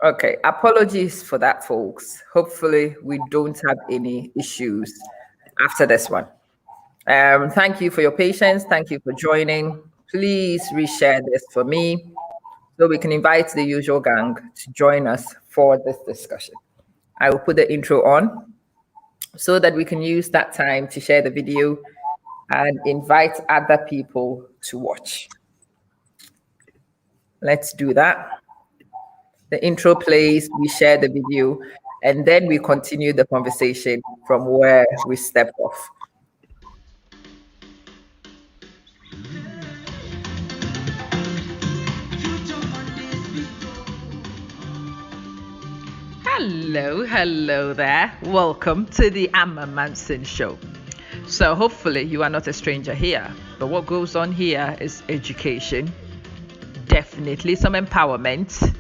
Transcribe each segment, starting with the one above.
Okay, apologies for that, folks. Hopefully, we don't have any issues after this one. Thank you for your patience. Thank you for joining. Please reshare this for me so we can invite the usual gang to join us for this discussion. I will put the intro on so that we can use that time to share the video and invite other people to watch. Let's do that. The intro plays, we share the video, and then we continue the conversation from where we stepped off. Hello there. Welcome to the Amma Manson Show. So hopefully you are not a stranger here, but what goes on here is education, definitely some empowerment.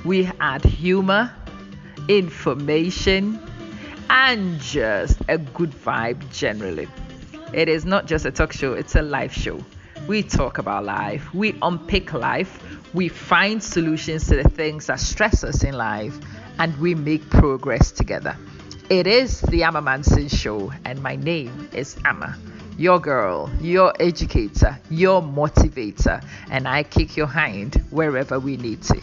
We add humor, information, and just a good vibe generally. It is not just a talk show, it's a live show. We talk about life, we unpick life, we find solutions to the things that stress us in life, and we make progress together. It is the Amma Manson Show, and my name is Amma, your girl, your educator, your motivator, and I kick your hind wherever we need to.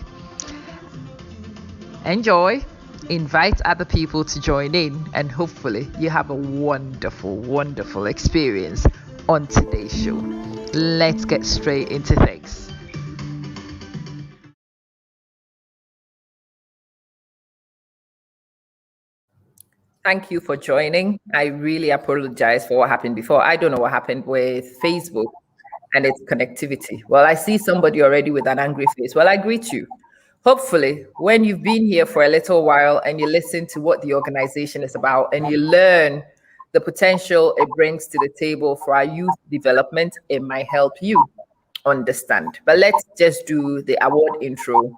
Enjoy, invite other people to join in, and hopefully you have a wonderful experience on today's show. Let's get straight into things. Thank you for joining. I really apologize for what happened before. I don't know what happened with Facebook and its connectivity. Well, I see somebody already with an angry face. Well, I greet you. Hopefully, when you've been here for a little while and you listen to what the organization is about and you learn the potential it brings to the table for our youth development, it might help you understand. But let's just do the award intro.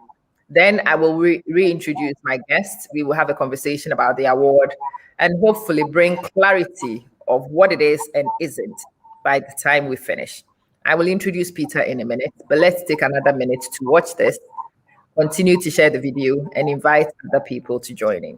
Then I will reintroduce my guests. We will have a conversation about the award and hopefully bring clarity of what it is and isn't by the time we finish. I will introduce Peter in a minute, but let's take another minute to watch this, continue to share the video, and invite other people to join in.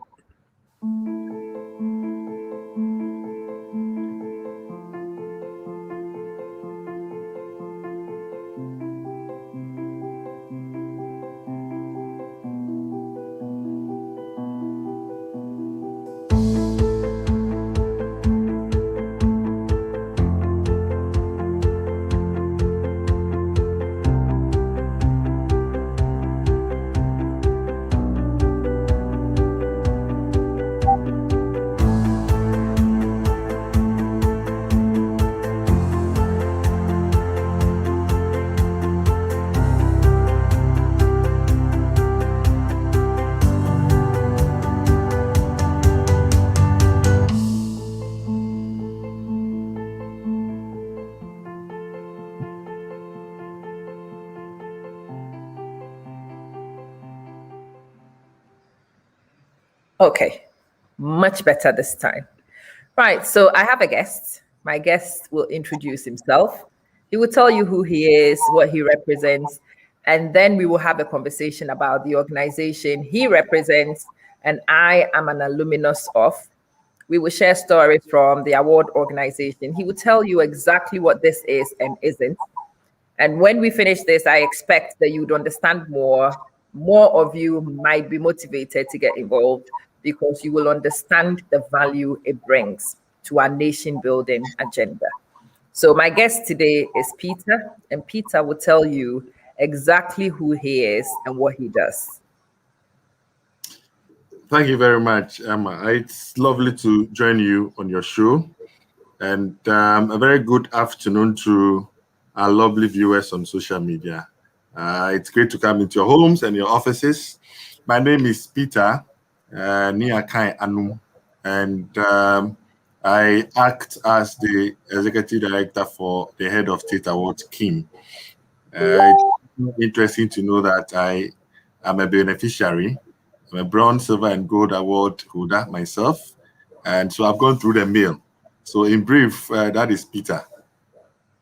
Okay, much better this time. Right, so I have a guest. My guest will introduce himself. He will tell you who he is, what he represents, and then we will have a conversation about the organization he represents and I am an alumnus of. We will share stories from the award organization. He will tell you exactly what this is and isn't. And when we finish this, I expect that you would understand more. More of you might be motivated to get involved because you will understand the value it brings to our nation building agenda. So my guest today is Peter, and Peter will tell you exactly who he is and what he does. Thank you very much, Emma. It's lovely to join you on your show, and a very good afternoon to our lovely viewers on social media. It's great to come into your homes and your offices. My name is Peter Anum, and I act as the executive director for the head of State Awards, Kim. It's interesting to know that I am a beneficiary. I'm a bronze, silver, and gold award holder myself, and so I've gone through the mill. So in brief, that is Peter.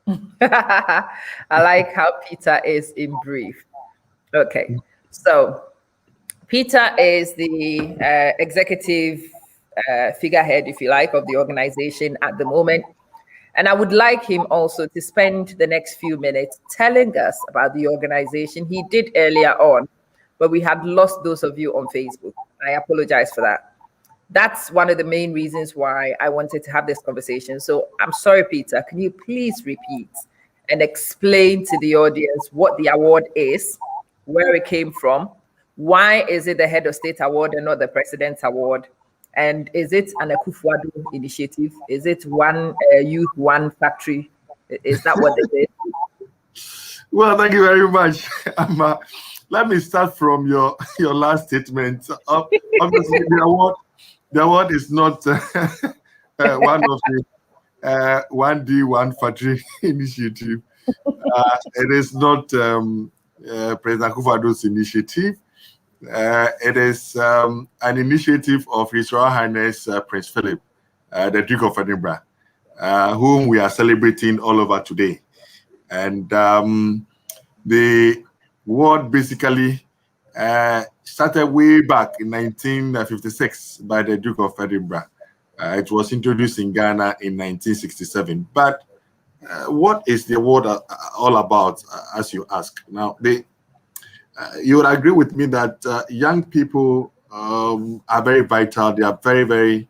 I like how Peter is in brief. Okay, so Peter is the executive figurehead, if you like, of the organization at the moment. And I would like him also to spend the next few minutes telling us about the organization. He did earlier on, but we had lost those of you on Facebook. I apologize for that. That's one of the main reasons why I wanted to have this conversation. So I'm sorry, Peter, can you please repeat and explain to the audience what the award is, where it came from, why is it the Head of State Award and not the President's Award? And is it an Akufo-Addo initiative? Is it one youth, one factory? Is that what it is? Well, thank you very much. Let me start from your last statement. Obviously, the award is not one of the 1D, one factory initiative. It is not President Akufo-Addo's initiative. It is an initiative of His Royal Highness Prince Philip, the Duke of Edinburgh, whom we are celebrating all over today. And the award basically started way back in 1956 by the Duke of Edinburgh. It was introduced in Ghana in 1967. But what is the award all about, as you ask? Now, you would agree with me that young people are very vital. They are very, very,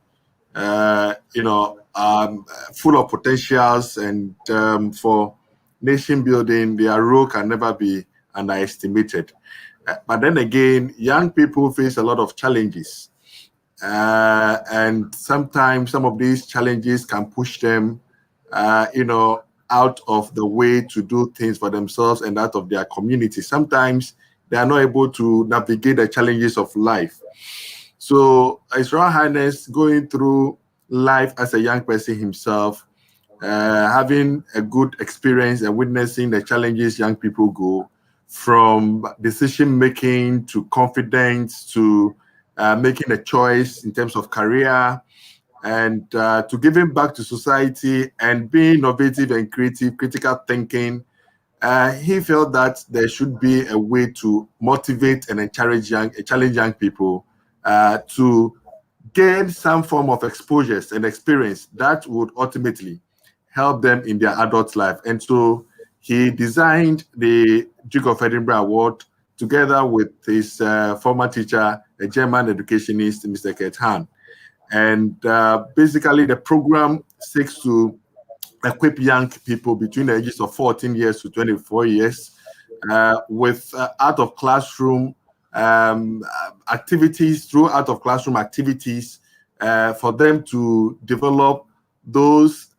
full of potentials, and for nation building, their role can never be underestimated. But then again, young people face a lot of challenges. And sometimes some of these challenges can push them, out of the way to do things for themselves and out of their community. Sometimes they are not able to navigate the challenges of life. So His Royal Highness, going through life as a young person himself, having a good experience and witnessing the challenges young people go from decision making to confidence to making a choice in terms of career, and to giving back to society and being innovative and creative, critical thinking. He felt that there should be a way to motivate and encourage challenge young people to gain some form of exposures and experience that would ultimately help them in their adult life. And so he designed the Duke of Edinburgh Award together with his former teacher, a German educationist, Mr. Kurt Hahn. And basically, the program seeks to equip young people between the ages of 14 years to 24 years with out of classroom activities, through out of classroom activities, for them to develop those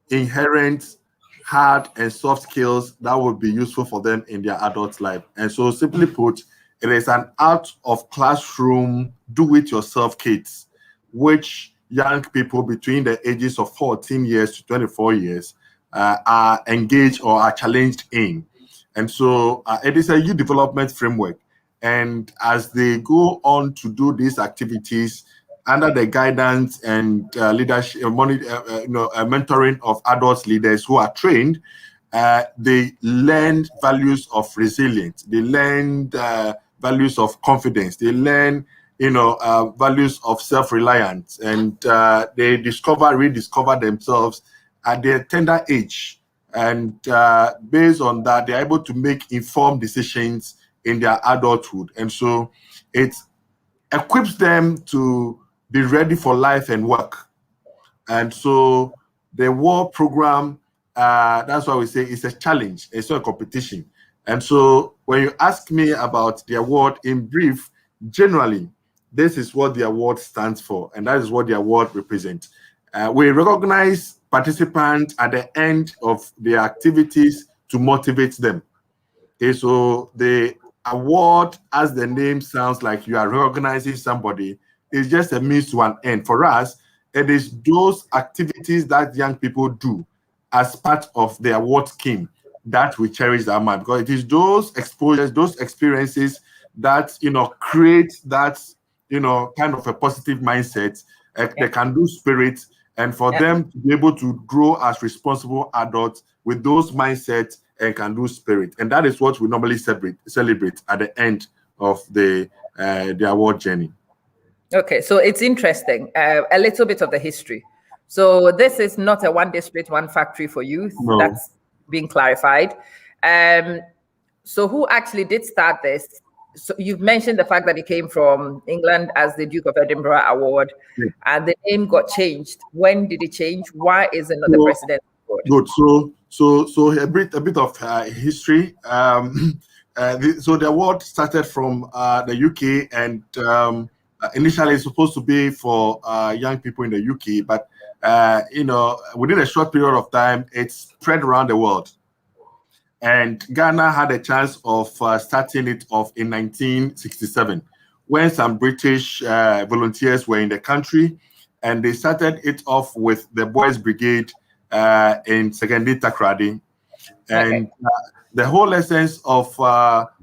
inherent hard and soft skills that would be useful for them in their adult life. And so, simply put, it is an out of classroom do-it-yourself kit, which young people between the ages of 14 years to 24 years are engaged or are challenged in. And so it is a youth development framework. And as they go on to do these activities under the guidance and leadership, mentoring of adult leaders who are trained, they learn values of resilience. They learn values of confidence. They learn values of self-reliance, and they rediscover themselves at their tender age. And based on that, they're able to make informed decisions in their adulthood. And so it equips them to be ready for life and work. And so the war program, that's why we say it's a challenge, it's not a competition. And so when you ask me about the award in brief, generally, this is what the award stands for, and that is what the award represents. We recognize participants at the end of their activities to motivate them. Okay, so the award, as the name sounds like, you are recognizing somebody, is just a means to an end. For us, it is those activities that young people do as part of the award scheme that we cherish that much, because it is those exposures, those experiences that create that kind of a positive mindset, the can-do spirit, and for them to be able to grow as responsible adults with those mindsets and can-do spirit. And that is what we normally celebrate at the end of the the award journey. Okay, so it's interesting. A little bit of the history. So this is not a one district, one factory for youth. No. That's being clarified. So who actually did start this? So you've mentioned the fact that it came from England as the Duke of Edinburgh Award, Yeah. and the name got changed. When did it change? Why is it not the So, President's Award? good. So a bit of history. So the award started from the UK, and initially it's supposed to be for young people in the UK, but within a short period of time, it spread around the world. And Ghana had a chance of starting it off in 1967, when some British volunteers were in the country, and they started it off with the Boys Brigade in Segendi Takrady. And the whole essence of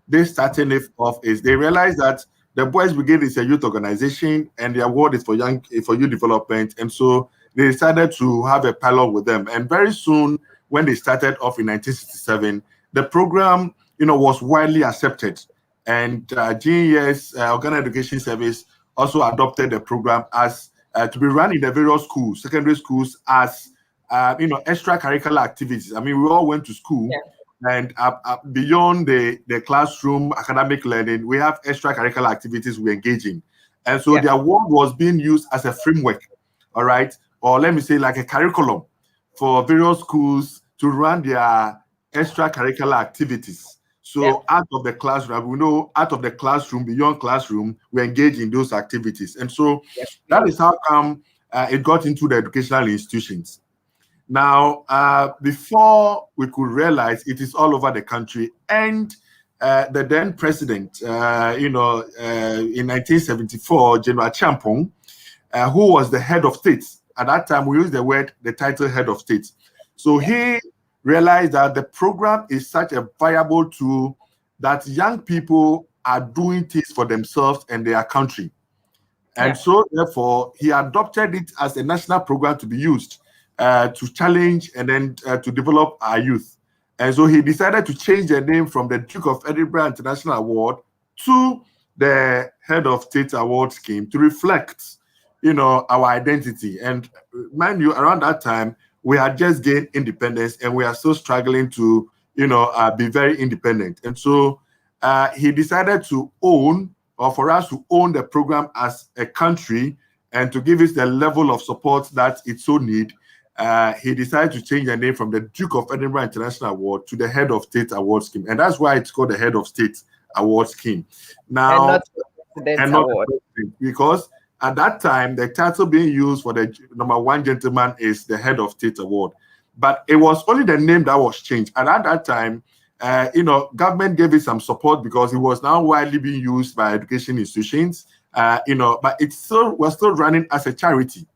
this starting it off is they realized that the Boys Brigade is a youth organization, and the award is for youth development. And so they decided to have a pilot with them. And very soon, when they started off in 1967, the program, was widely accepted. And GES, Ghana Education Service, also adopted the program as to be run in the various schools, secondary schools, as extracurricular activities. I mean, we all went to school, and beyond the classroom academic learning, we have extracurricular activities we engage in. And so the award was being used as a framework, all right, or let me say like a curriculum for various schools to run their extracurricular activities. So out of the classroom, we know out of the classroom, beyond classroom, we engage in those activities. And so that is how come it got into the educational institutions. Now, before we could realize it is all over the country, and the then president, in 1974, General Champong, who was the head of state. At that time, we used the title head of state. So he realized that the program is such a viable tool that young people are doing things for themselves and their country. And so, therefore, he adopted it as a national program to be used to challenge and then to develop our youth. And so he decided to change the name from the Duke of Edinburgh International Award to the Head of State Award scheme to reflect, our identity. And mind you, around that time, we had just gained independence, and we are still struggling to, be very independent. And so he decided to own, or for us to own the program as a country, and to give it the level of support that it so need. He decided to change the name from the Duke of Edinburgh International Award to the Head of State Award Scheme. And that's why it's called the Head of State Award Scheme. Now, and not the President's Award. Because at that time, the title being used for the #1 gentleman is the Head of State Award. But it was only the name that was changed. And at that time, government gave it some support because it was now widely being used by education institutions, but we're still running as a charity.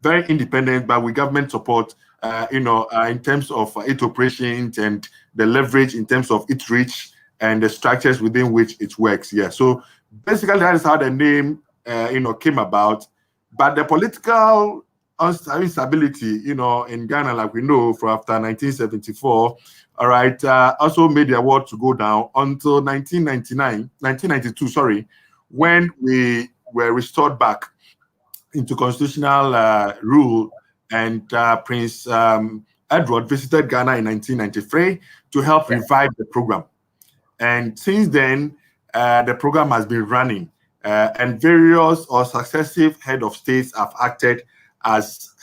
Very independent, but with government support, in terms of its operations and the leverage in terms of its reach and the structures within which it works. Yeah. So basically, that is how the name, came about. But the political instability, in Ghana, like we know, from after 1974, all right, also made the award to go down until 1992, sorry, when we were restored back into constitutional rule, and Prince Edward visited Ghana in 1993 to help revive the program. And since then, the program has been running, and various or successive head of states have acted as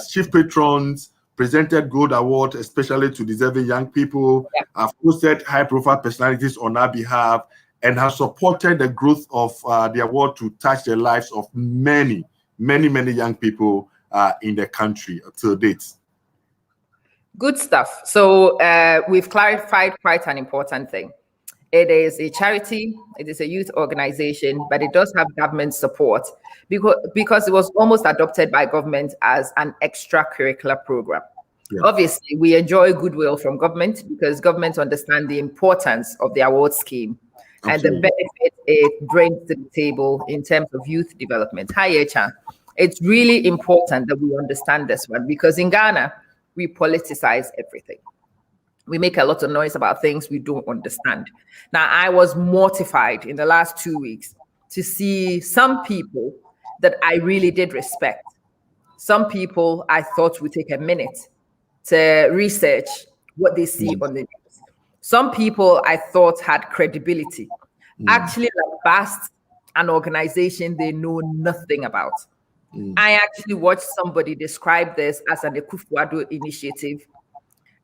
chief patrons, presented gold awards, especially to deserving young people, have hosted high-profile personalities on our behalf, and have supported the growth of the award to touch the lives of many young people in the country to date. Good stuff. So we've clarified quite an important thing. It is a charity, it is a youth organization, but it does have government support because it was almost adopted by government as an extracurricular program. Yeah. Obviously, we enjoy goodwill from government because government understand the importance of the award scheme. Absolutely. And the benefit it brings to the table in terms of youth development. Hi, Echa. It's really important that we understand this one because in Ghana, we politicize everything. We make a lot of noise about things we don't understand. Now, I was mortified in the last 2 weeks to see some people that I really did respect. Some people I thought would take a minute to research what they see on the news. Some people I thought had credibility actually lambast an organization they know nothing about. I actually watched somebody describe this as an Ekufuado initiative,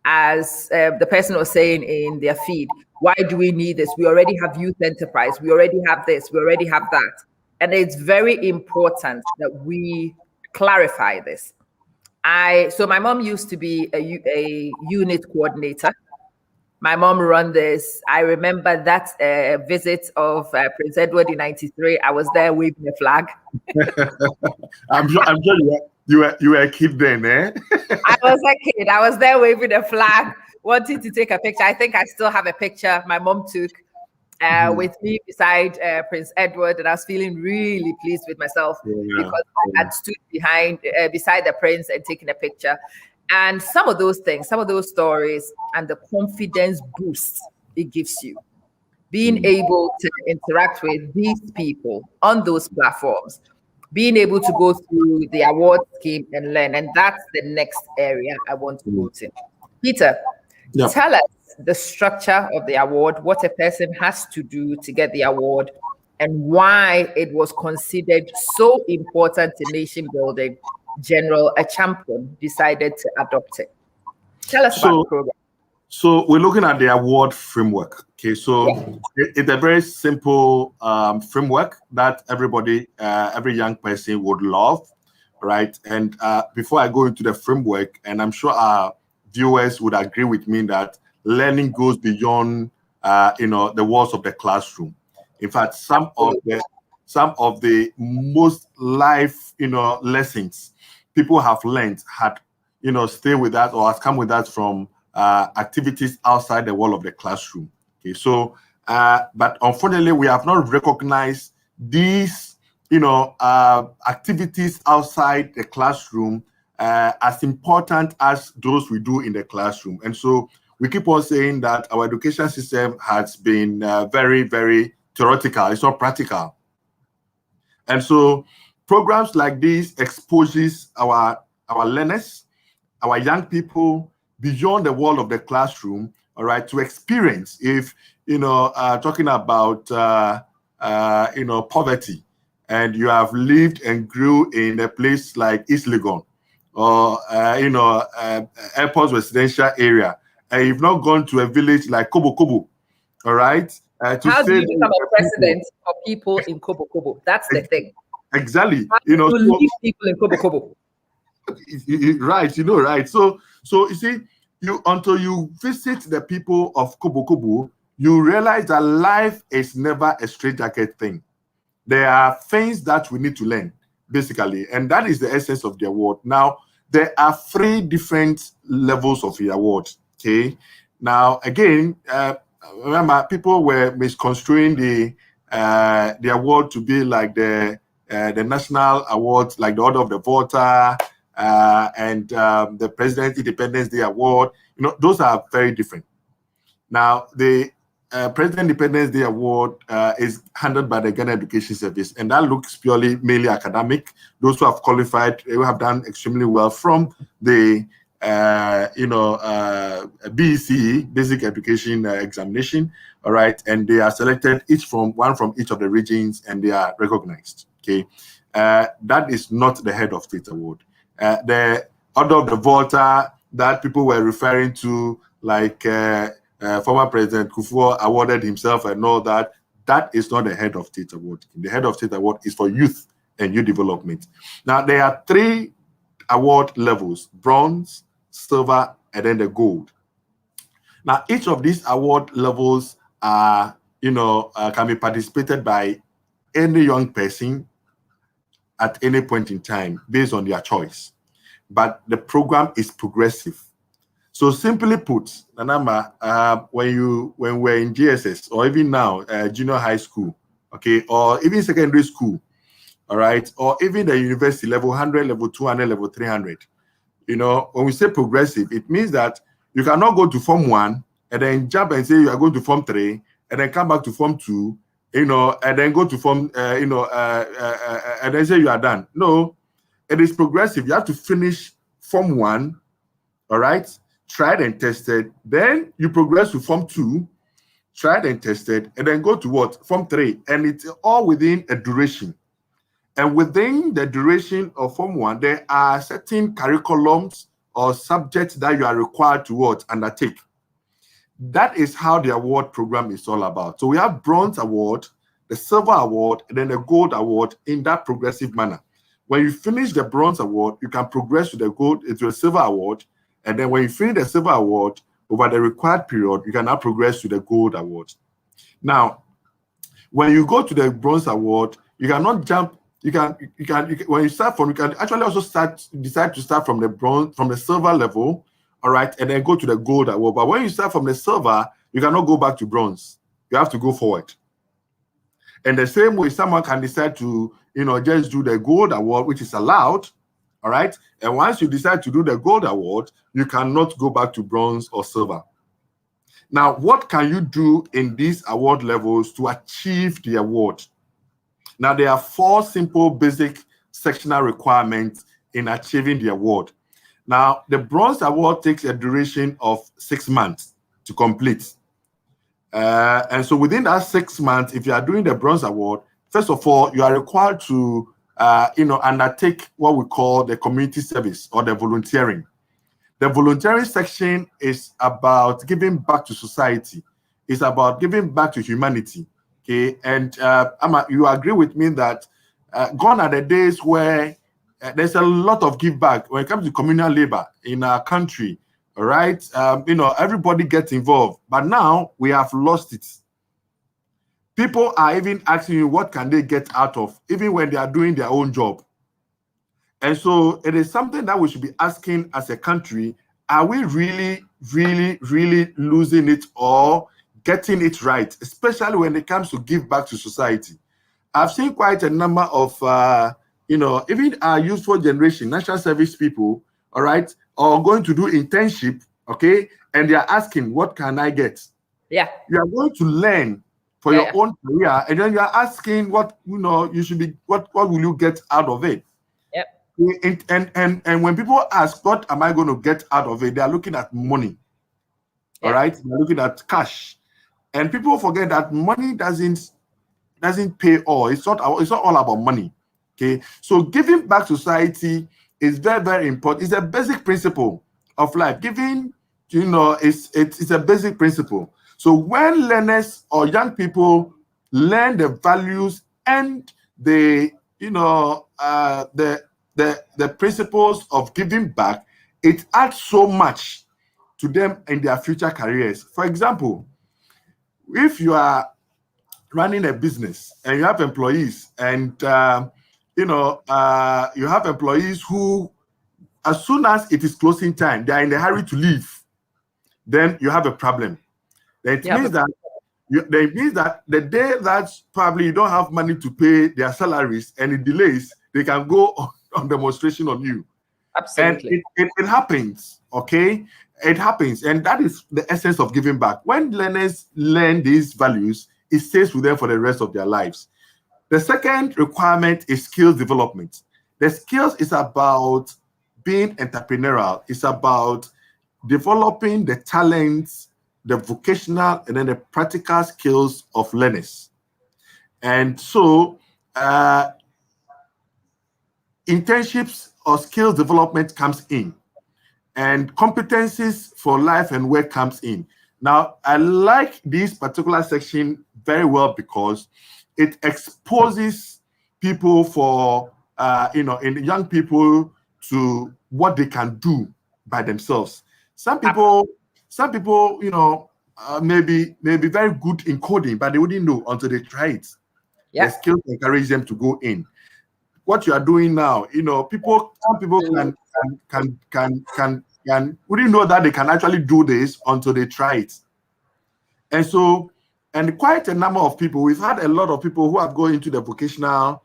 as the person was saying in their feed. Why do we need this? We already have youth enterprise. We already have this. We already have that. And it's very important that we clarify this. So my mom used to be a unit coordinator. My mom run this. I remember that visit of Prince Edward in '93. I was there waving a flag. I'm sure you were a kid then, eh? I was a kid. I was there waving a flag, wanting to take a picture. I think I still have a picture my mom took with me beside Prince Edward, and I was feeling really pleased with myself because I had stood beside the prince and taken a picture. And some of those things, some of those stories, and the confidence boost it gives you, being able to interact with these people on those platforms, being able to go through the award scheme and learn. And that's the next area I want to go to. Peter, tell us the structure of the award, what a person has to do to get the award, and why it was considered so important to nation building. General Champion decided to adopt it. Tell us about the program. So we're looking at the award framework. Okay, so it's a very simple framework that everybody, every young person would love, right? And before I go into the framework, and I'm sure our viewers would agree with me that learning goes beyond, the walls of the classroom. In fact, some of the most life, lessons people have learned had, stay with us or has come with us from activities outside the wall of the classroom. Okay, so, but unfortunately, we have not recognized these, activities outside the classroom as important as those we do in the classroom. And so we keep on saying that our education system has been very, very theoretical. It's not practical. And so programs like this exposes our learners, our young people beyond the wall of the classroom, all right, to experience if, talking about, poverty, and you have lived and grew in a place like East Legon or, airport residential area, and you've not gone to a village like Kobo Kobo, all right? How do you become a president for people in Kobo Kobo? That's the thing. Exactly. How do you leave people in Kobo Kobo? Right, right. So you see, until you visit the people of Kobo Kobo, you realize that life is never a straitjacket thing. There are things that we need to learn, basically, and that is the essence of the award. Now, there are 3 different levels of the award. Okay. Now, again, remember, people were misconstruing the award to be like the national awards, like the Order of the Volta and the President Independence Day Award. Those are very different. Now, the President Independence Day Award is handled by the Ghana Education Service, and that looks purely mainly academic. Those who have qualified, they have done extremely well from the BECE, Basic Education Examination, all right, and they are selected one from each of the regions, and they are recognized. Okay, that is not the Head of State Award. The Order of the Volta that people were referring to, like former President Kufuor awarded himself and all that, that is not the Head of State Award. The Head of State Award is for youth and youth development. Now, there are 3 award levels: bronze, silver, and then the gold. Now, each of these award levels are, can be participated by any young person at any point in time based on their choice. But the program is progressive. So simply put, Nanama, when we're in GSS or even now, junior high school, okay, or even secondary school, all right, or even the university level 100, level 200, level 300, when we say progressive, it means that, You cannot go to Form 1 and then jump and say you are going to Form 3 and then come back to Form 2, and then go to Form, and then say you are done. No, it is progressive. You have to finish Form 1, all right, tried and tested. Then you progress to Form 2, tried and tested, and then go to what? Form 3. And it's all within a duration. And within the duration of Form 1, there are certain curriculums or subjects that you are required to what? Undertake. That is how the award program is all about. So we have bronze award, the silver award, and then the gold award in that progressive manner. When you finish the bronze award, you can progress to the gold, to the silver award. And then when you finish the silver award, over the required period, you can now progress to the gold award. Now, when you go to the bronze award, you cannot jump. You can when you start from, you can actually also decide to start from the bronze, from the silver level, all right, and then go to the gold award. But when you start from the silver, you cannot go back to bronze. You have to go forward. And the same way, someone can decide to, just do the gold award, which is allowed, all right. And once you decide to do the gold award, you cannot go back to bronze or silver. Now, what can you do in these award levels to achieve the award? Now, there are 4 simple basic sectional requirements in achieving the award. Now, the bronze award takes a duration of 6 months to complete. And so within that 6 months, if you are doing the bronze award, first of all, you are required to, undertake what we call the community service or the volunteering. The volunteering section is about giving back to society. It's about giving back to humanity. Okay, and you agree with me that gone are the days where there's a lot of give back when it comes to communal labor in our country. All right, everybody gets involved, but now we have lost it. People are even asking you what can they get out of, even when they are doing their own job. And so it is something that we should be asking as a country: are we really, really, really losing it or getting it right, especially when it comes to give back to society? I've seen quite a number of, even our youthful generation, national service people, all right, are going to do internship, okay, and they are asking, what can I get? Yeah. You are going to learn for your own career, and then you are asking what, you should be, what will you get out of it? Yep. And when people ask, what am I going to get out of it? They are looking at money, all right? They're looking at cash. And people forget that money doesn't pay all. It's not all about money. Okay. So giving back to society is very, very important. It's a basic principle of life. Giving, it's a basic principle. So when learners or young people learn the values and the principles of giving back, it adds so much to them in their future careers. For example, if you are running a business and you have employees, and you have employees who, as soon as it is closing time, they are in a hurry to leave, then you have a problem. It means that the day that probably you don't have money to pay their salaries and it delays, they can go on demonstration on you. Absolutely. And it happens, okay? It happens, and that is the essence of giving back. When learners learn these values, it stays with them for the rest of their lives. The second requirement is skills development. The skills is about being entrepreneurial. It's about developing the talents, the vocational, and then the practical skills of learners. And so internships or skills development comes in, and competencies for life and work comes in. Now, I like this particular section very well because it exposes people for, in young people to what they can do by themselves. Some people, maybe very good in coding, but they wouldn't know until they try it. The skills encourage them to go in. What you are doing now, some people can wouldn't know that they can actually do this until they try it. And so, and quite a number of people, we've had a lot of people who have gone into the vocational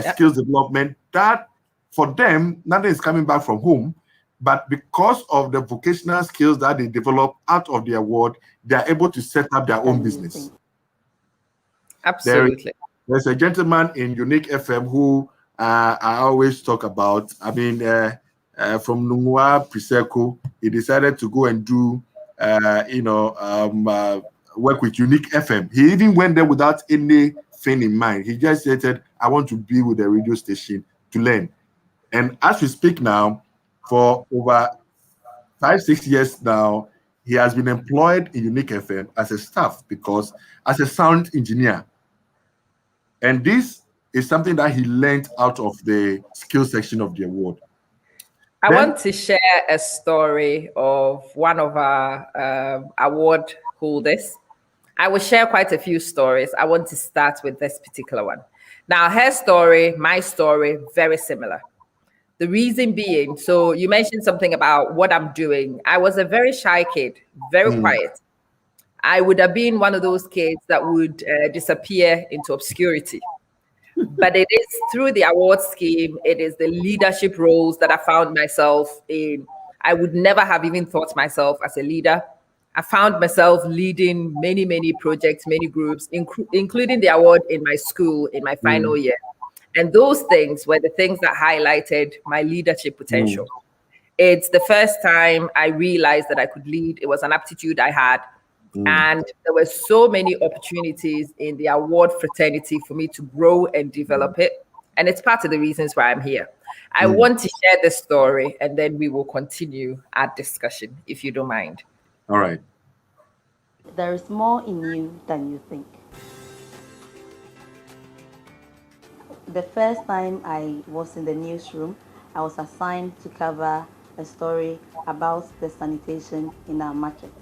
skills development, that for them, nothing is coming back from home. but because of the vocational skills that they develop out of the award, they are able to set up their own business. Absolutely. There's a gentleman in Unique FM who I always talk about. I mean, from Nungwa Priseko, he decided to go and do, work with Unique FM. He even went there without anything in mind. He just said, I want to be with the radio station to learn. And as we speak now, for over 5-6 years now, he has been employed in Unique FM as a staff because as a sound engineer. And this is something that he learned out of the skill section of the award. I want to share a story of one of our award holders. I will share quite a few stories. I want to start with this particular one. Now, her story, my story, very similar. The reason being, so you mentioned something about what I'm doing. I was a very shy kid, very quiet. I would have been one of those kids that would disappear into obscurity. But it is through the award scheme, it is the leadership roles that I found myself in. I would never have even thought myself as a leader. I found myself leading many, many projects, many groups, including the award in my school in my final year. And those things were the things that highlighted my leadership potential. It's the first time I realized that I could lead. It was an aptitude I had. And there were so many opportunities in the award fraternity for me to grow and develop it. And it's part of the reasons why I'm here. I want to share this story and then we will continue our discussion, if you don't mind. All right. There is more in you than you think. The first time I was in the newsroom, I was assigned to cover a story about the sanitation in our market.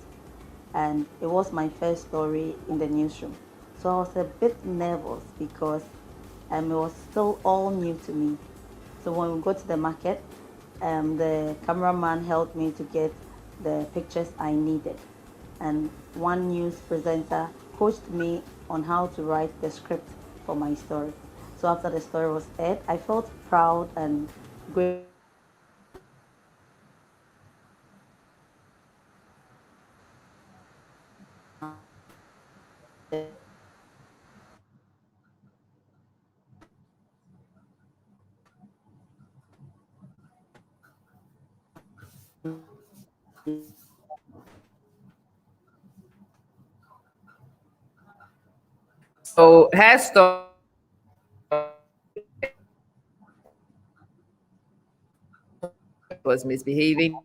And it was my first story in the newsroom. So I was a bit nervous because it was still all new to me. So when we got to the market, the cameraman helped me to get the pictures I needed. And one news presenter coached me on how to write the script for my story. So after the story was aired, I felt proud and grateful. So her story was misbehaving.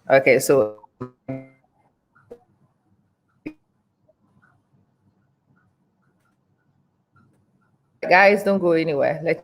Okay, so guys, don't go anywhere.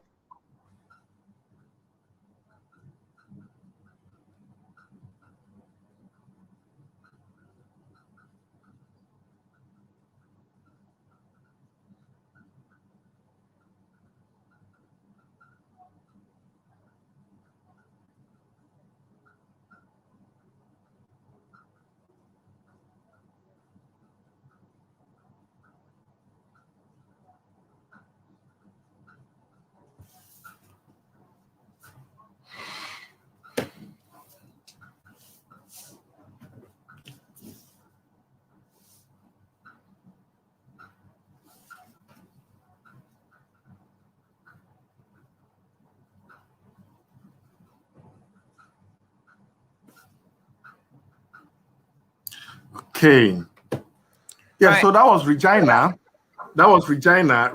Okay. Yeah, right. So that was Regina. That was Regina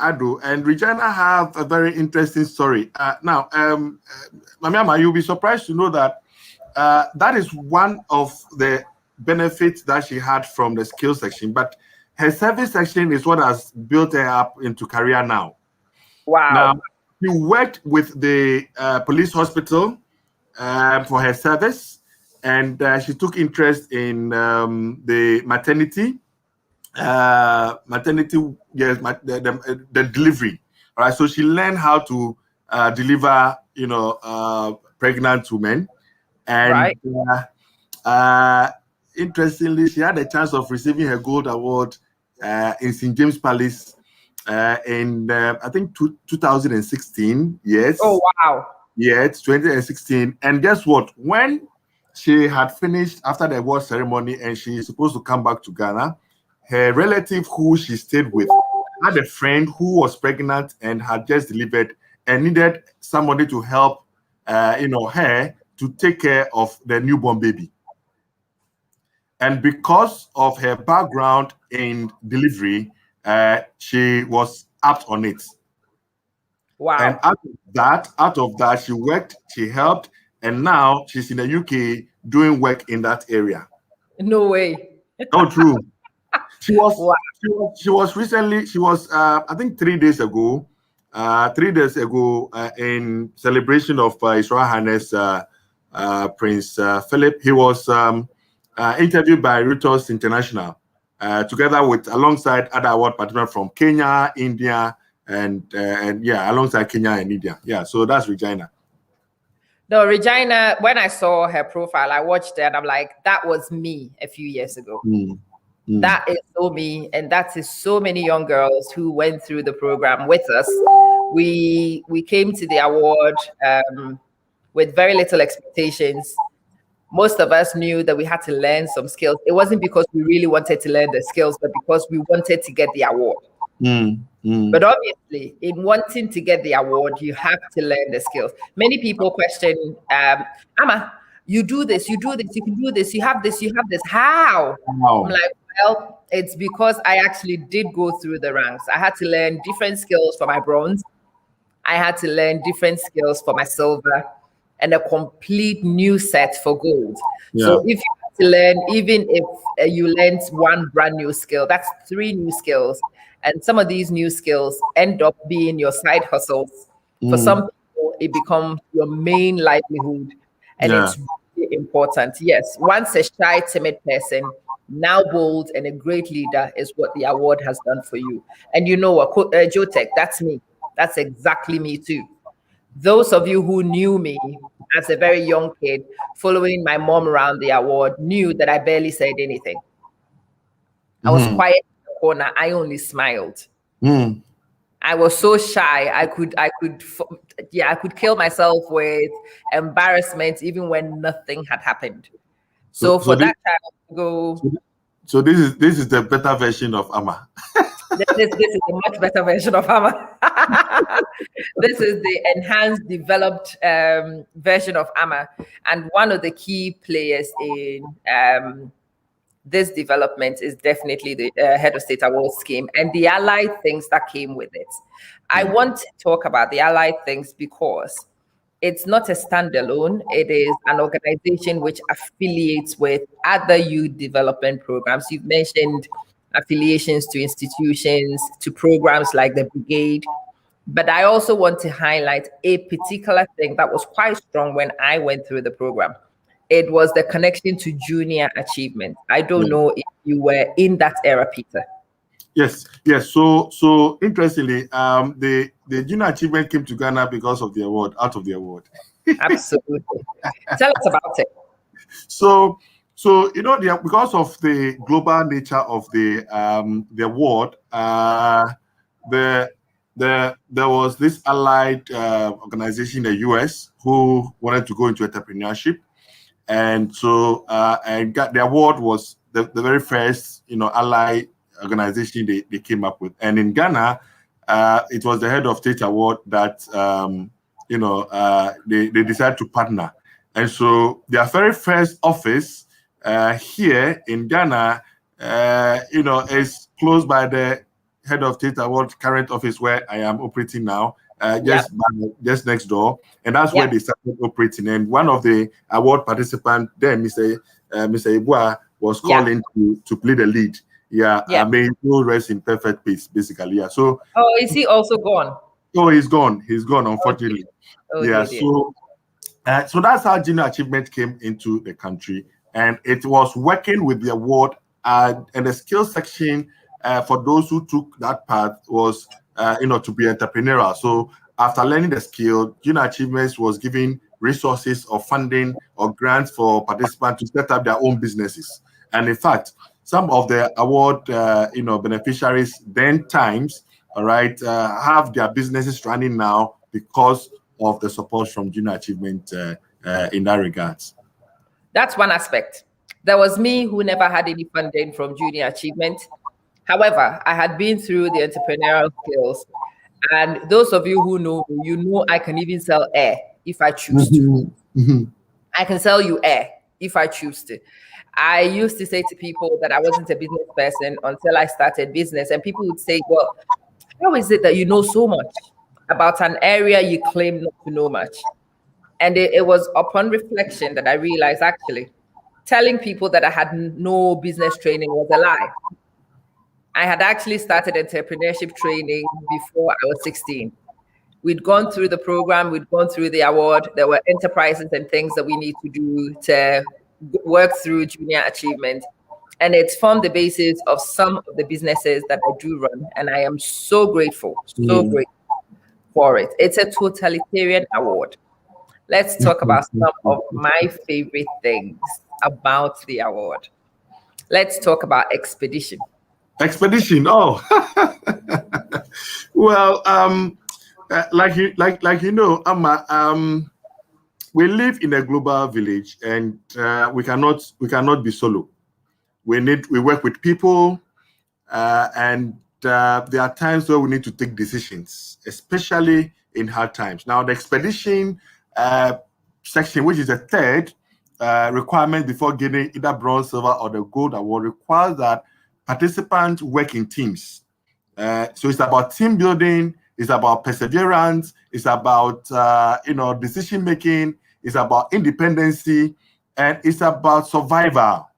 Ado. And Regina have a very interesting story. Now, Mamiama, you'll be surprised to know that that is one of the benefits that she had from the skill section, but her service section is what has built her up into career now. Wow. Now, she worked with the police hospital for her service, and she took interest in the maternity. Yes, the delivery. All right, so she learned how to deliver, pregnant women, and right. Interestingly, she had a chance of receiving her gold award in St. James Palace in I think 2016. Yes. Oh wow. Yeah, it's 2016. And guess what? When she had finished after the award ceremony and she is supposed to come back to Ghana, her relative who she stayed with had a friend who was pregnant and had just delivered and needed somebody to help, her to take care of the newborn baby. And because of her background in delivery, she was apt on it. Wow. And out of that, she worked, she helped, and now she's in the UK doing work in that area. No way. Oh, true. She was Wow. she was recently, I think 3 days ago, in celebration of His Royal Highness Prince Philip. He was interviewed by Reuters International, together with alongside other award participants from Kenya, India, and yeah, alongside Kenya and India. Yeah, so that's Regina. No, Regina, when I saw her profile, I watched it and I'm like, that was me a few years ago. That is so me, and that is so many young girls who went through the program with us. We came to the award with very little expectations. Most of us knew that we had to learn some skills. It wasn't because we really wanted to learn the skills, but because we wanted to get the award. But obviously, in wanting to get the award, you have to learn the skills. Many people question, Amma, you do this, you can do this, you have this. How? Wow. I'm like, well, it's because I actually did go through the ranks. I had to learn different skills for my bronze. I had to learn different skills for my silver and a complete new set for gold. Yeah. So if you have to learn, even if you learned one brand new skill, that's 3 new skills. And some of these new skills end up being your side hustles. For some people, it becomes your main livelihood. And it's really important. Yes, once a shy, timid person, now bold and a great leader is what the award has done for you. And you know what, Jotech, that's me. That's exactly me too. Those of you who knew me as a very young kid, following my mom around the award, knew that I barely said anything. I was quiet in the corner. I only smiled. I was so shy. I could kill myself with embarrassment even when nothing had happened. So for that child to go. So this is the better version of Amma. This is a much better version of Amma. This is the enhanced, developed version of Amma. And one of the key players in this development is definitely the Head of State Award scheme and the allied things that came with it. I want to talk about the allied things because it's not a standalone. It is an organization which affiliates with other youth development programs. You've mentioned affiliations to institutions, to programs like the Brigade. But I also want to highlight a particular thing that was quite strong when I went through the program. It was the connection to junior achievement. I don't know if you were in that era, Peter. Yes. So interestingly, the junior achievement came to Ghana because of the award, out of the award. Absolutely. Tell us about it. So because of the global nature of the award, there was this allied organization in the US who wanted to go into entrepreneurship, and so and got the award was the very first allied organization they came up with. And in Ghana, it was the Head of State Award that they decided to partner. And so their very first office here in Ghana, is close by the Head of State Award current office where I am operating now, just next door. And that's where they started operating. And one of the award participants then, Mr. Ibua, was calling to play the lead. I mean, no rest in perfect peace, basically. Yeah. So. Oh, is he also gone? Oh, he's gone. He's gone, unfortunately. So that's how junior achievement came into the country, and it was working with the award and the skills section for those who took that path was to be entrepreneurial. So after learning the skill, junior achievements was giving resources or funding or grants for participants to set up their own businesses. And in fact, some of the award, beneficiaries then times, all right, have their businesses running now because of the support from Junior Achievement in that regards. That's one aspect. There was me who never had any funding from Junior Achievement. However, I had been through the entrepreneurial skills. And those of you who know, you know I can even sell air if I choose to. I can sell you air if I choose to. I used to say to people that I wasn't a business person until I started business. And people would say, well, how is it that you know so much about an area you claim not to know much? And it was upon reflection that I realized actually telling people that I had no business training was a lie. I had actually started entrepreneurship training before I was 16. We'd gone through the program, we'd gone through the award. There were enterprises and things that we need to do to work through Junior Achievement. And it's formed the basis of some of the businesses that I do run. And I am so grateful for it. It's a totalitarian award. Let's talk about some of my favorite things about the award. Let's talk about expedition. Expedition. Oh, well, like you know, Amma, we live in a global village, and we cannot be solo. We work with people, and there are times where we need to take decisions, especially in hard times. Now, the expedition section, which is the third requirement before getting either bronze, silver, or the gold award, requires that participants work in teams. So it's about team building, it's about perseverance, it's about decision making, it's about independency, and it's about survival.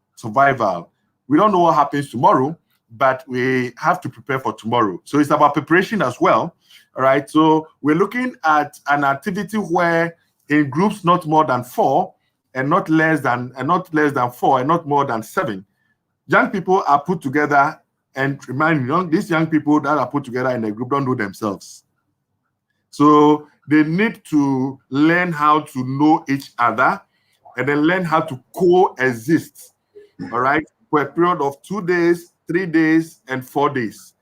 We don't know what happens tomorrow, but we have to prepare for tomorrow. So it's about preparation as well. All right. So we're looking at an activity where in groups not more than 4 and not less than 4 and not more than 7, young people are put together. And remind me, these young people that are put together in a group don't know themselves. So they need to learn how to know each other and then learn how to coexist, all right, for a period of 2 days, 3 days, and 4 days.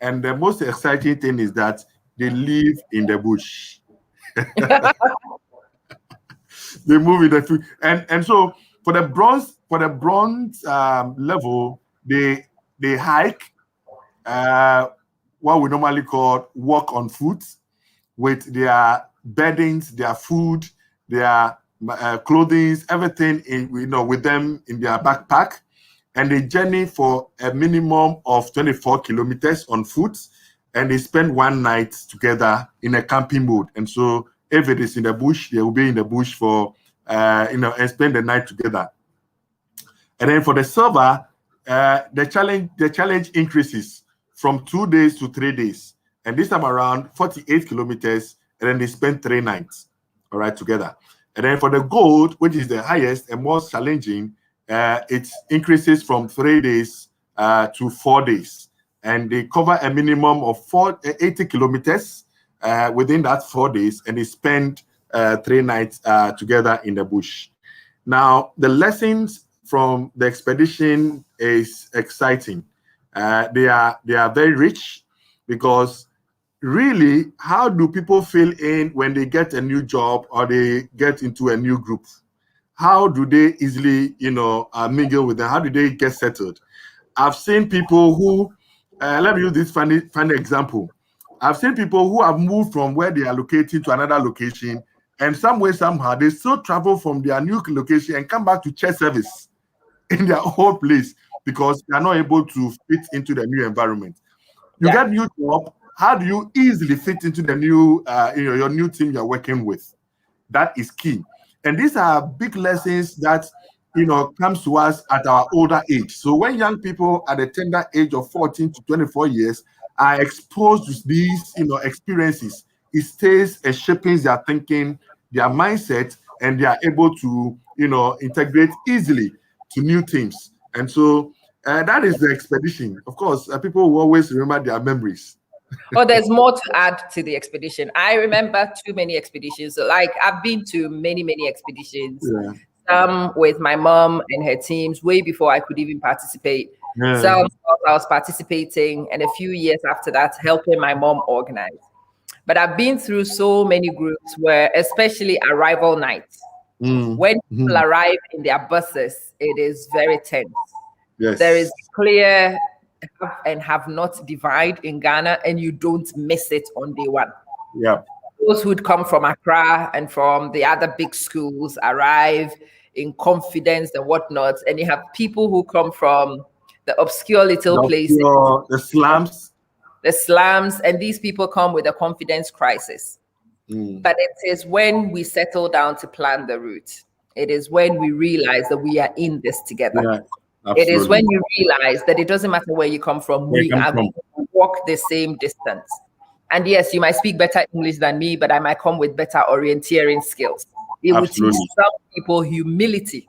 And the most exciting thing is that they live in the bush. They move in the food. And so for the bronze level, they hike, what we normally call walk on foot, with their beddings, their food, their clothing, everything with them in their backpack, and they journey for a minimum of 24 kilometers on foot, and they spend one night together in a camping mode. And so if it is in the bush, they will be in the bush for and spend the night together. And then for the silver, the challenge increases from 2 days to 3 days, and this time around 48 kilometers, and then they spend 3 nights, all right, together. And then for the gold, which is the highest and most challenging, it increases from 3 days to 4 days, and they cover a minimum of 80 kilometers within that 4 days, and they spend 3 nights together in the bush. Now, the lessons from the expedition is exciting. They are very rich, because really, how do people fill in when they get a new job or they get into a new group? How do they easily, mingle with them? How do they get settled? I've seen people who, let me use this funny example. I've seen people who have moved from where they are located to another location, and some way, somehow, they still travel from their new location and come back to church service in their old place because they are not able to fit into the new environment. You get new job. How do you easily fit into the new, your new team you're working with? That is key. And these are big lessons that, comes to us at our older age. So when young people at the tender age of 14 to 24 years are exposed to these, experiences, it stays and shapes their thinking, their mindset, and they are able to, integrate easily to new teams. And so that is the expedition. Of course, people will always remember their memories. Oh, there's more to add to the expedition. I remember too many expeditions. Like, I've been to many, many expeditions. Some with my mom and her teams way before I could even participate. Yeah. So I was participating, and a few years after that, helping my mom organize. But I've been through so many groups where, especially arrival nights, when people Mhm. arrive in their buses, it is very tense. There Yes. is clear have and have not divide in Ghana, and you don't miss it on day one. Yeah. Those who'd come from Accra and from the other big schools arrive in confidence and whatnot. And you have people who come from the obscure little places, The slums. the slums, and these people come with a confidence crisis. Mm. But it is when we settle down to plan the route, it is when we realize that we are in this together. Yeah. It is when Absolutely. you realize that it doesn't matter where you come from, Where you we come are from. going to walk the same distance. And yes, you might speak better English than me, but I might come with better orienteering skills. It will teach Absolutely. some people humility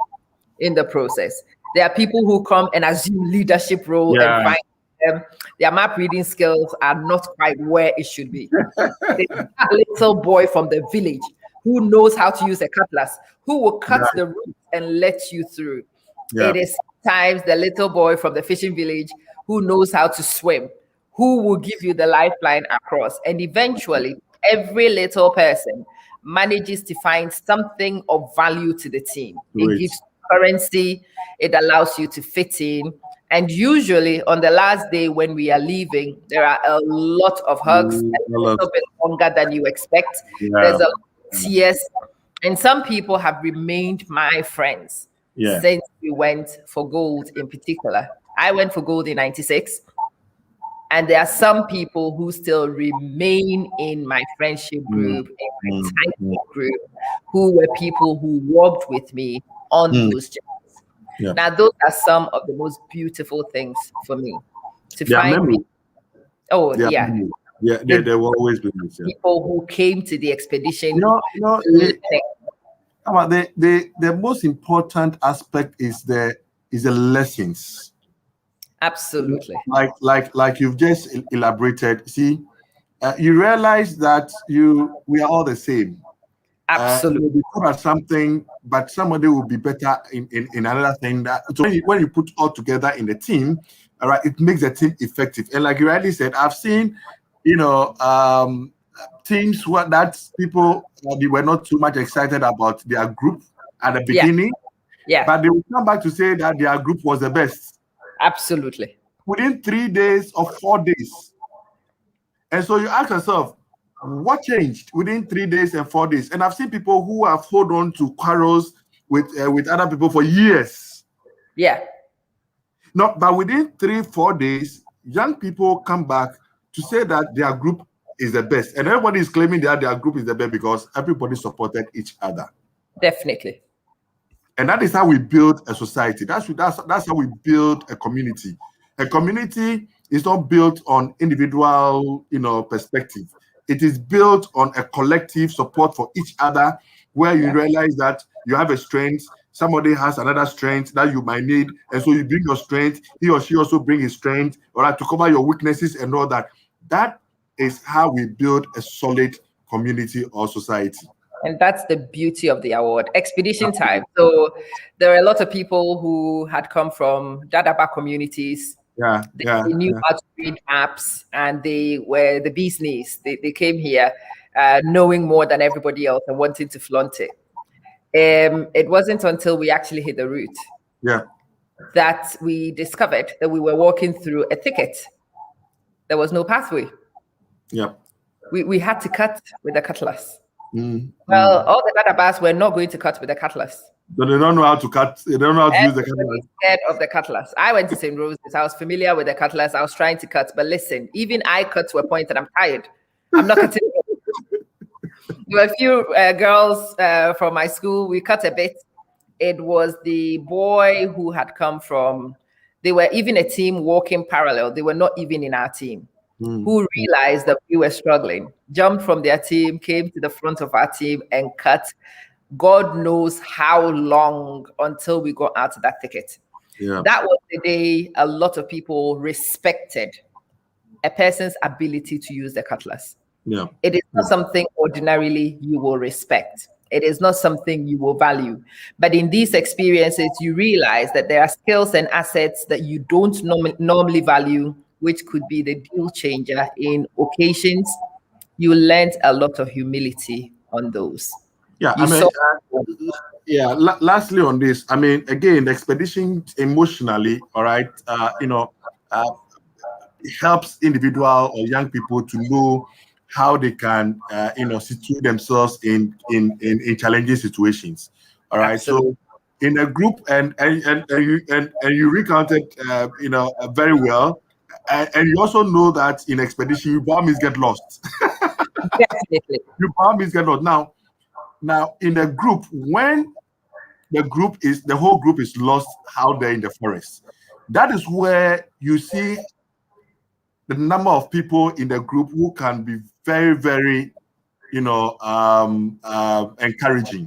in the process. There are people who come and assume leadership role and Yeah. find their map reading skills are not quite where it should be. It is that little boy from the village who knows how to use a cutlass, who will cut Right. the route and let you through. Yeah. It is sometimes the little boy from the fishing village who knows how to swim, who will give you the lifeline across. And eventually, every little person manages to find something of value to the team. It Great. gives currency, it allows you to fit in. And usually, on the last day when we are leaving, there are a lot of hugs, Mm, a a lot. little bit longer than you expect. Yeah. There's a lot of tears. And some people have remained my friends Yeah. since we went for gold in particular. I went for gold in 96. And there are some people who still remain in my friendship Mm, group, in my mm, mm, tight group, who were people who walked with me on mm. those journeys. Yeah. Now, those are some of the most beautiful things for me to Their find. memory. Oh, Their yeah. memory. Yeah. The They will always be with you. people who came to the expedition. The most important aspect is the lessons. Absolutely. Like you've just elaborated. See, you realize that we are all the same. Absolutely. You may be good at something, but somebody will be better in another thing. So when you put all together in the team, all right, it makes the team effective. And like you rightly said, I've seen, teams that people they were not too much excited about their group at the Yeah. beginning, Yeah. but they will come back to say that their group was the best Absolutely. within 3 days or 4 days. And so you ask yourself, what changed within 3 days and 4 days? And I've seen people who have held on to quarrels with other people for years. Yeah. No, but within 3-4 days, young people come back to say that their group is the best, and everybody is claiming that their group is the best because everybody supported each other. Definitely. And that is how we build a society. That's how we build a community. A community is not built on individual, perspective. It is built on a collective support for each other, where you realize that you have a strength, somebody has another strength that you might need, and so you bring your strength. He or she also bring his strength, all right, to cover your weaknesses and all that. That is how we build a solid community or society. And that's the beauty of the award, expedition time. So there are a lot of people who had come from Dadaba communities. They knew how to read maps, and they were the bee's knees. They came here knowing more than everybody else and wanting to flaunt it. It wasn't until we actually hit the route that we discovered that we were walking through a thicket. There was no pathway. We had to cut with a cutlass. Well, all the Dadabas were not going to cut with a cutlass. So they don't know how to cut. They don't know how to use the cutlass. Scared of the cutlass. I went to St. Rose's. I was familiar with the cutlass. I was trying to cut, but listen, even I cut to a point that I'm tired. I'm not cutting. There were a few girls from my school. We cut a bit. It was the boy who had come from. They were even a team walking parallel. They were not even in our team. Who realized that we were struggling, jumped from their team, came to the front of our team and cut God knows how long until we got out of that thicket. That was the day a lot of people respected a person's ability to use the cutlass. It is not something ordinarily you will respect. It is not something you will value. But in these experiences, you realize that there are skills and assets that you don't normally value, which could be the deal changer in occasions. You learned a lot of humility on those. Yeah, You saw. yeah. Lastly, on this, I mean, again, the expedition emotionally, all right, uh, it helps individual or young people to know how they can, situate themselves in challenging situations. All right, Absolutely. so in a group, and you recounted, very well, and you also know that in expedition, you by means get lost. Definitely. You by means get lost. Now, in a group, when the whole group is lost out there in the forest, that is where you see the number of people in the group who can be very, very, encouraging.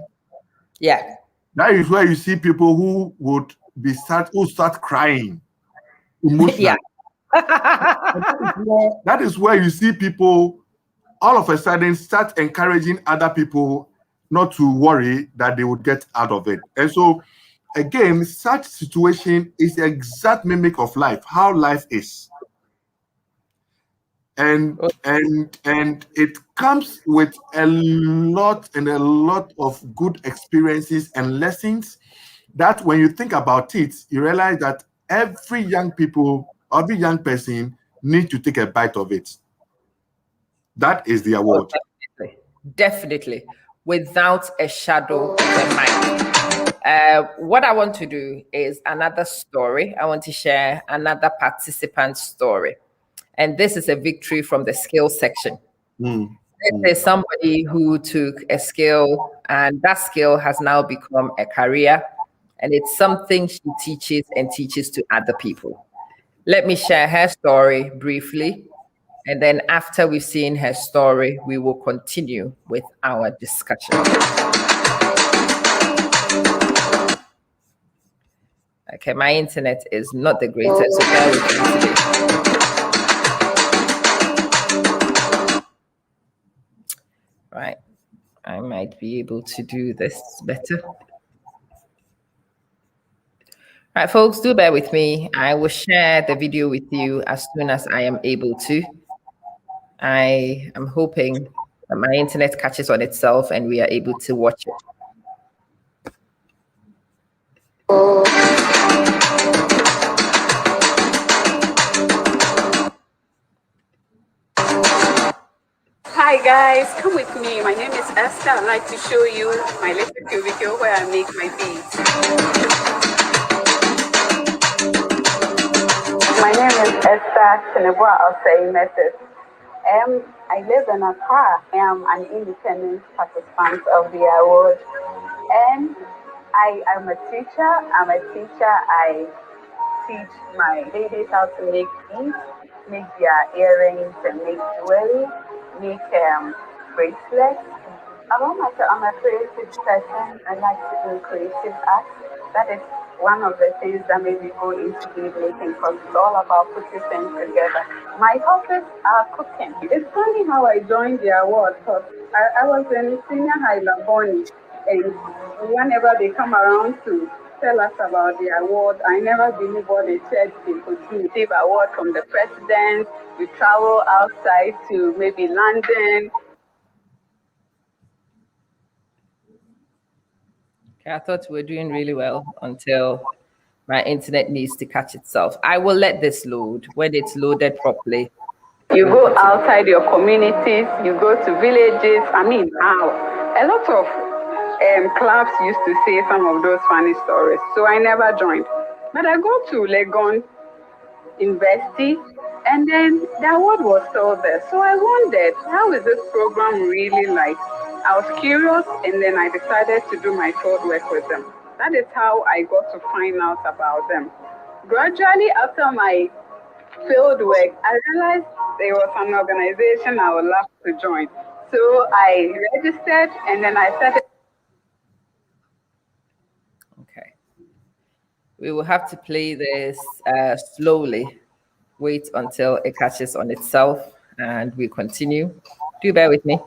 Yeah. That is where you see people who start crying Yeah. emotionally. And that is where you see people all of a sudden start encouraging other people not to worry that they would get out of it. And so, again, such situation is the exact mimic of life, how life is. And it comes with a lot of good experiences and lessons that when you think about it, you realize that every young person needs to take a bite of it. That is the award. Definitely, without a shadow of a mind. What I want to do is another story. I want to share another participant story. And this is a victory from the skill section. There's somebody who took a skill, and that skill has now become a career. And it's something she teaches to other people. Let me share her story briefly. And then after we've seen her story, we will continue with our discussion. Okay, my internet is not the greatest, so bear with me today. Right, I might be able to do this better. All right, folks, do bear with me. I will share the video with you as soon as I am able to. I am hoping that my internet catches on itself and we are able to watch it. Hi guys, come with me. My name is Esther. I'd like to show you my little cubicle where I make my beads. My name is Esther Cheneboa Osei. I live in Accra. I am an independent participant of the award. And I am a teacher. I teach my ladies how to make beads, make their earrings and make jewelry, make bracelets. I'm a creative person. I like to do creative art. That is one of the things that made me go into bead making because it's all about putting things together. My hobbies are cooking. It's funny how I joined the award because I was in senior high Laboni, and whenever they come around to tell us about the award, I never believe what they said they could do. Receive award from the president. We travel outside to maybe London. Okay, I thought we were doing really well until my internet needs to catch itself. I will let this load. When it's loaded properly, You go outside your communities, you go to villages. I mean, how a lot of clubs used to say some of those funny stories. So I never joined. But I go to Legon University, and then the award was still there. So I wondered, how is this program really like? I was curious, and then I decided to do my field work with them. That is how I got to find out about them. Gradually, after my field work, I realized there was an organization I would love to join. So I registered, and then I started. Okay. We will have to play this slowly. Wait until it catches on itself and we continue. Do bear with me.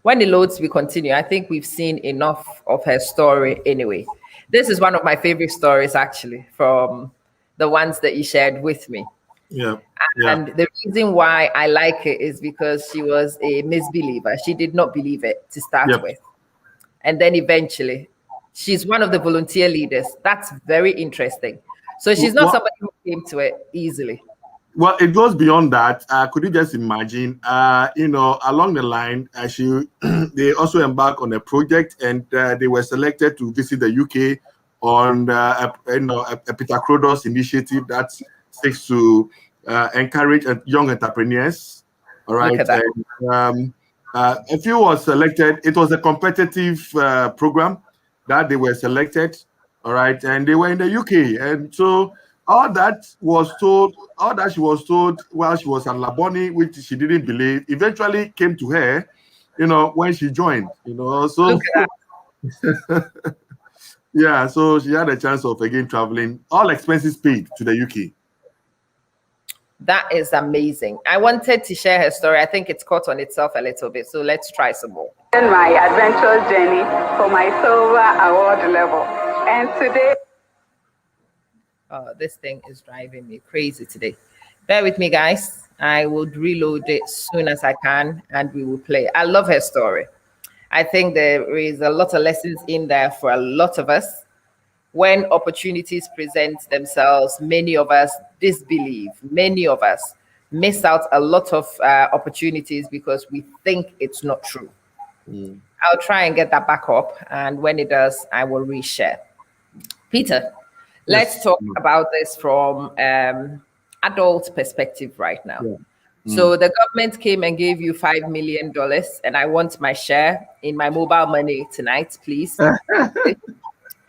When it loads, we continue. I think we've seen enough of her story anyway. This is one of my favorite stories, actually, from the ones that you shared with me. Yeah. Yeah. And the reason why I like it is because she was a misbeliever. She did not believe it to start Yep. with. And then eventually, she's one of the volunteer leaders. That's very interesting. So she's not somebody who came to it easily. Well, it goes beyond that. Could you just imagine, along the line, they also embarked on a project, and they were selected to visit the UK on a Peter Krodos initiative that seeks to encourage young entrepreneurs. All right. Look at that. And, a few was selected. It was a competitive program that they were selected. All right. And they were in the UK. And so all that she was told while she was at Laboni, which she didn't believe, eventually came to her, when she joined, so Look at that. yeah, so she had a chance of again traveling, all expenses paid, to the UK. That is amazing. I wanted to share her story. I think it's caught on itself a little bit. So let's try some more. My adventurous journey for my silver award level. And today, this thing is driving me crazy today. Bear with me, guys. I will reload it as soon as I can, and we will play. I love her story. I think there is a lot of lessons in there for a lot of us. When opportunities present themselves, many of us disbelieve. Many of us miss out a lot of opportunities because we think it's not true. I'll try and get that back up, and when it does, I will reshare. Peter, let's talk about this from adult perspective right now. So the government came and gave you $5 million, and I want my share in my mobile money tonight, please.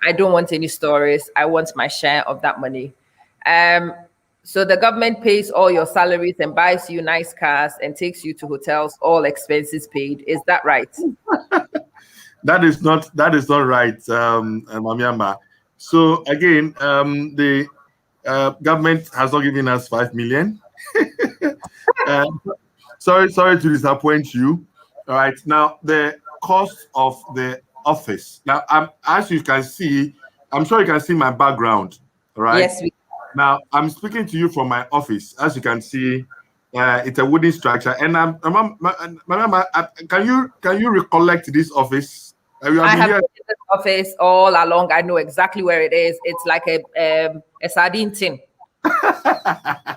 I don't want any stories. I want my share of that money. So the government pays all your salaries and buys you nice cars and takes you to hotels, all expenses paid. Is that right? That is not right, Mamiamba. So again, the government has not given us 5 million. Sorry to disappoint you. All right, now the cost of the office. Now, as you can see, I'm sure you can see my background. All right. Yes. Now I'm speaking to you from my office. As you can see, it's a wooden structure. And can you recollect this office? I have been in this office all along. I know exactly where it is. It's like a sardine tin.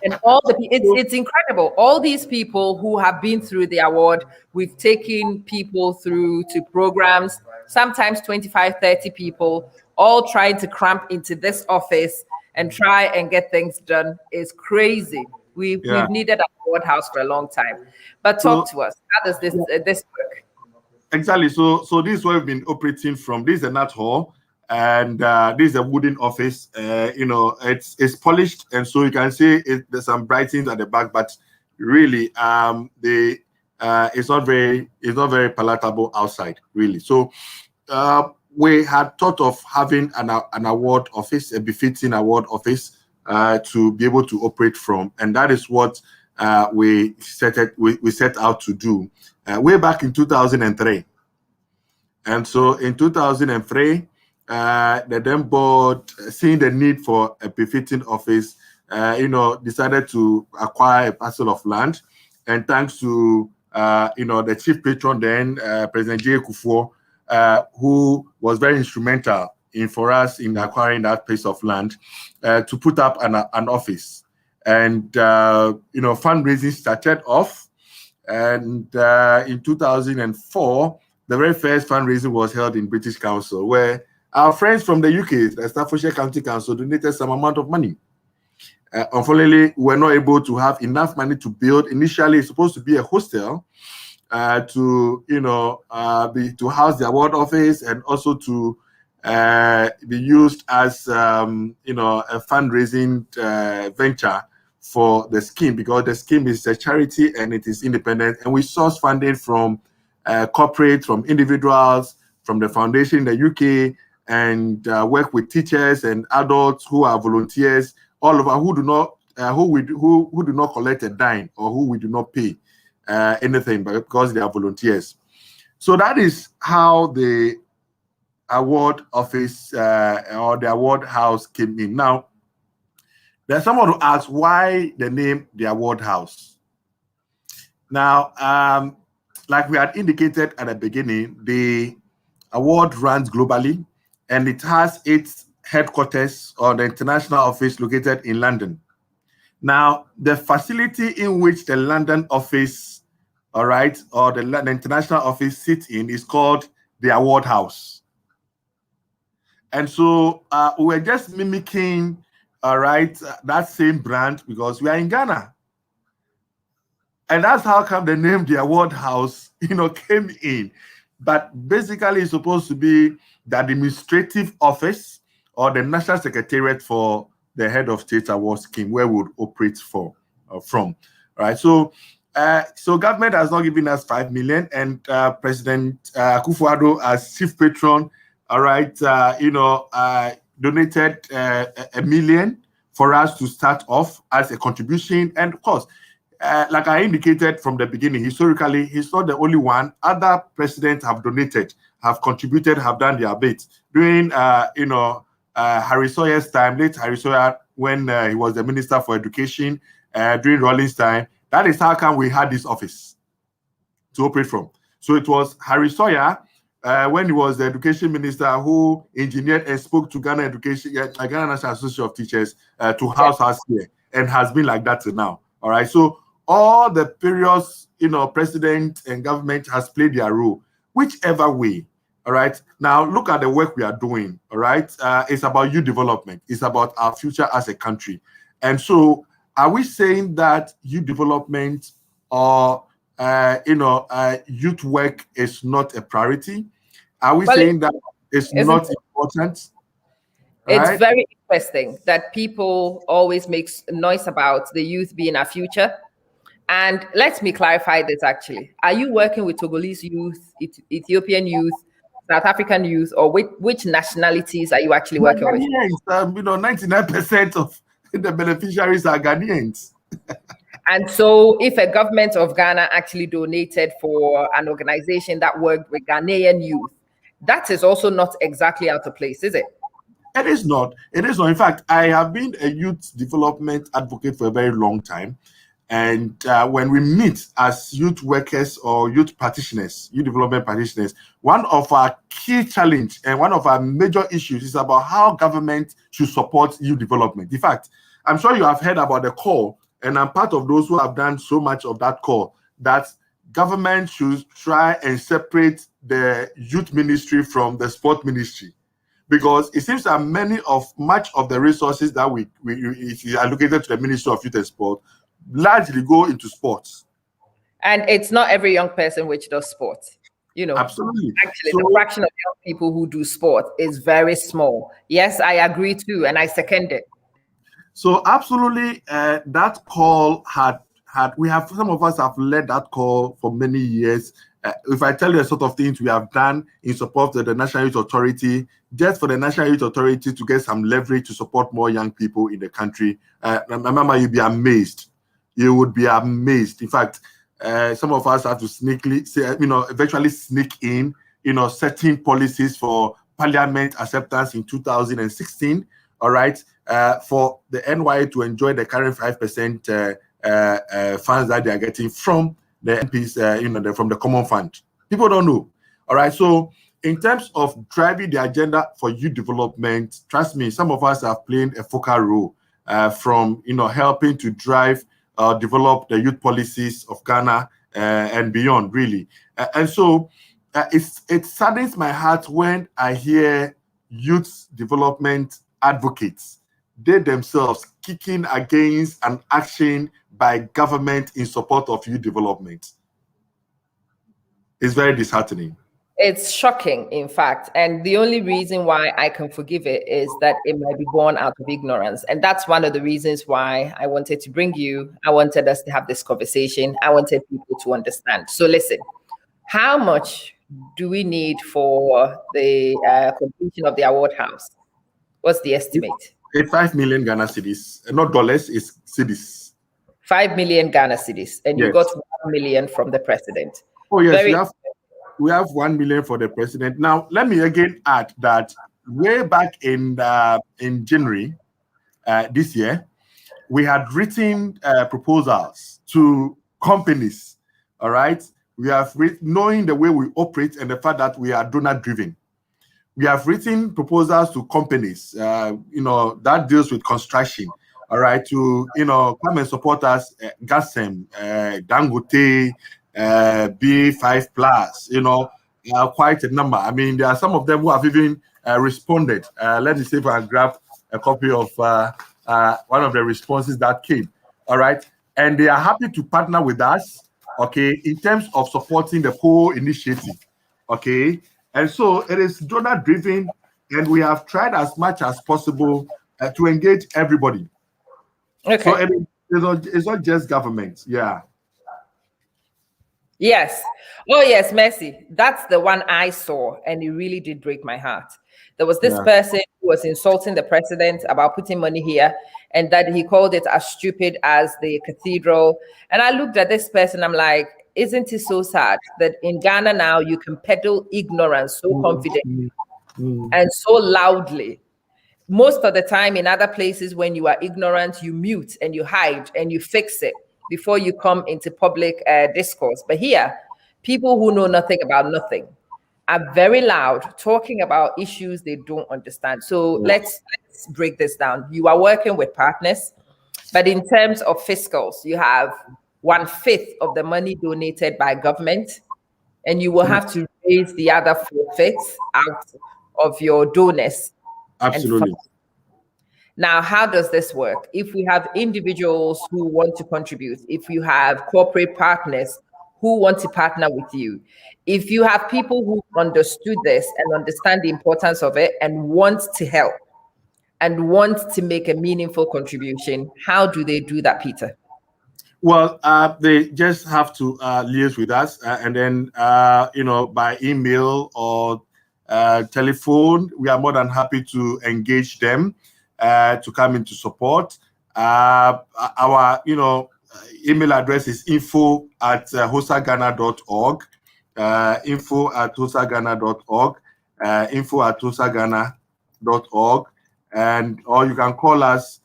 And it's incredible. All these people who have been through the award, we've taken people through to programs, sometimes 25, 30 people, all trying to cramp into this office and try and get things done. Is crazy. We've needed an award house for a long time. But talk to us. How does this work? Exactly. So this is where we've been operating from. This is a nut hall. And this is a wooden office. It's polished, and so you can see there's some bright things at the back, but really, it's not very palatable outside, really. So we had thought of having an award office, a befitting award office, to be able to operate from, and that is what we set out to do way back in 2003. And so in 2003. The then board, seeing the need for a befitting office, decided to acquire a parcel of land. And thanks to, the chief patron then, President J. Kufuor, who was very instrumental for us in acquiring that piece of land, to put up an office. And, fundraising started off. And in 2004, the very first fundraising was held in British Council, where our friends from the UK, the Staffordshire County Council, donated some amount of money. Unfortunately, we were not able to have enough money to build. Initially, it's supposed to be a hostel to house the award office, and also to be used as a fundraising venture for the scheme, because the scheme is a charity and it is independent. And we source funding from corporates, from individuals, from the foundation in the UK, and work with teachers and adults who are volunteers, all of us who do not collect a dime, or who we do not pay anything, but because they are volunteers. So that is how the award office or the award house came in. Now, there's someone who asks why the name the award house. Now, like we had indicated at the beginning, the award runs globally and it has its headquarters or the international office located in London. Now, the facility in which the London office, all right, or the international office sits in is called the award house. And so we're just mimicking, all right, that same brand because we are in Ghana. And that's how come the name the award house, came in. But basically it's supposed to be the administrative office or the national secretariat for the head of state award scheme where we would operate from. Right. So government has not given us 5 million, and President Akufo-Addo as chief patron, all right, donated 1 million for us to start off as a contribution. And of course, like I indicated from the beginning, historically, he's not the only one. Other presidents have donated, have contributed, have done their bit. During, Harry Sawyer's time, late Harry Sawyer, when he was the Minister for Education, during Rawlings' time, that is how come we had this office to operate from. So it was Harry Sawyer, when he was the Education Minister, who engineered and spoke to Ghana Ghana National Association of Teachers to house us here, and has been like that till now. All right, so all the previous, president and government has played their role, whichever way. All right. Now look at the work we are doing. All right. It's about youth development. It's about our future as a country. And so, are we saying that youth development or youth work is not a priority? Are we saying that it's not important? It's very interesting that people always make noise about the youth being our future. And let me clarify this actually. Are you working with Togolese youth, Ethiopian youth, South African youth, or which nationalities are you actually working with? 99% of the beneficiaries are Ghanaians. And so if a government of Ghana actually donated for an organization that worked with Ghanaian youth, that is also not exactly out of place, is it? It is not. It is not. In fact, I have been a youth development advocate for a very long time. And when we meet as youth workers or youth practitioners, youth development practitioners, one of our key challenge and one of our major issues is about how government should support youth development. In fact, I'm sure you have heard about the call, and I'm part of those who have done so much of that call, that government should try and separate the youth ministry from the sport ministry. Because it seems that much of the resources that we allocated to the Ministry of Youth and Sport largely go into sports. And it's not every young person which does sports. Absolutely. Actually, the fraction of young people who do sport is very small. Yes, I agree too, and I second it. So absolutely, that call some of us have led that call for many years. If I tell you the sort of things we have done in support of the National Youth Authority, just for the National Youth Authority to get some leverage to support more young people in the country, Mama, you'd be amazed. You would be amazed. In fact, some of us have to eventually sneak in, certain policies for parliament acceptance in 2016. All right, for the NYA to enjoy the current 5% funds that they are getting from the MPs, from the common fund. People don't know. All right, so in terms of driving the agenda for youth development, trust me, some of us have played a focal role from helping to drive develop the youth policies of Ghana and beyond, really. And so it saddens my heart when I hear youth development advocates, they themselves kicking against an action by government in support of youth development. It's very disheartening. It's shocking, in fact. And the only reason why I can forgive it is that it might be born out of ignorance. And that's one of the reasons why I wanted to bring you. I wanted us to have this conversation. I wanted people to understand. So listen, how much do we need for the completion of the award house? What's the estimate? It's 5 million Ghana cedis, not dollars, it's cedis. 5 million Ghana cedis. And you got 1 million from the president. Oh, yes, we have 1 million for the president. Now, let me again add that way back in January this year, we had written proposals to companies. All right, we have knowing the way we operate and the fact that we are donor driven. We have written proposals to companies, that deals with construction. All right, to come and support us, Gasem, Dangote, B5 Plus. Quite a number. I mean, there are some of them who have even responded. Let me see if I can grab a copy of one of the responses that came. All right, and they are happy to partner with us. Okay, in terms of supporting the whole initiative. Okay. And so it is donor driven, and we have tried as much as possible to engage everybody. Okay. So it's not just government. Yeah. Yes. Oh, yes, Mercy. That's the one I saw, and it really did break my heart. There was this person who was insulting the president about putting money here, and that he called it as stupid as the cathedral. And I looked at this person, I'm like, isn't it so sad that in Ghana now you can peddle ignorance so confidently and so loudly? Most of the time in other places, when you are ignorant, you mute and you hide and you fix it before you come into public discourse. But here, people who know nothing about nothing are very loud, talking about issues they don't understand. So let's break this down. You are working with partners, but in terms of fiscals, you have 1/5 of the money donated by government, and you will have to raise the other 4/5 out of your donors. Absolutely. Now, how does this work? If we have individuals who want to contribute, if you have corporate partners who want to partner with you, if you have people who understood this and understand the importance of it and want to help and want to make a meaningful contribution, how do they do that, Peter? Well, they just have to liaise with us, and then by email or telephone. We are more than happy to engage them to come into support. Our email address is info@hosagana.org, info@hosagana.org, info@hosagana.org, and or you can call us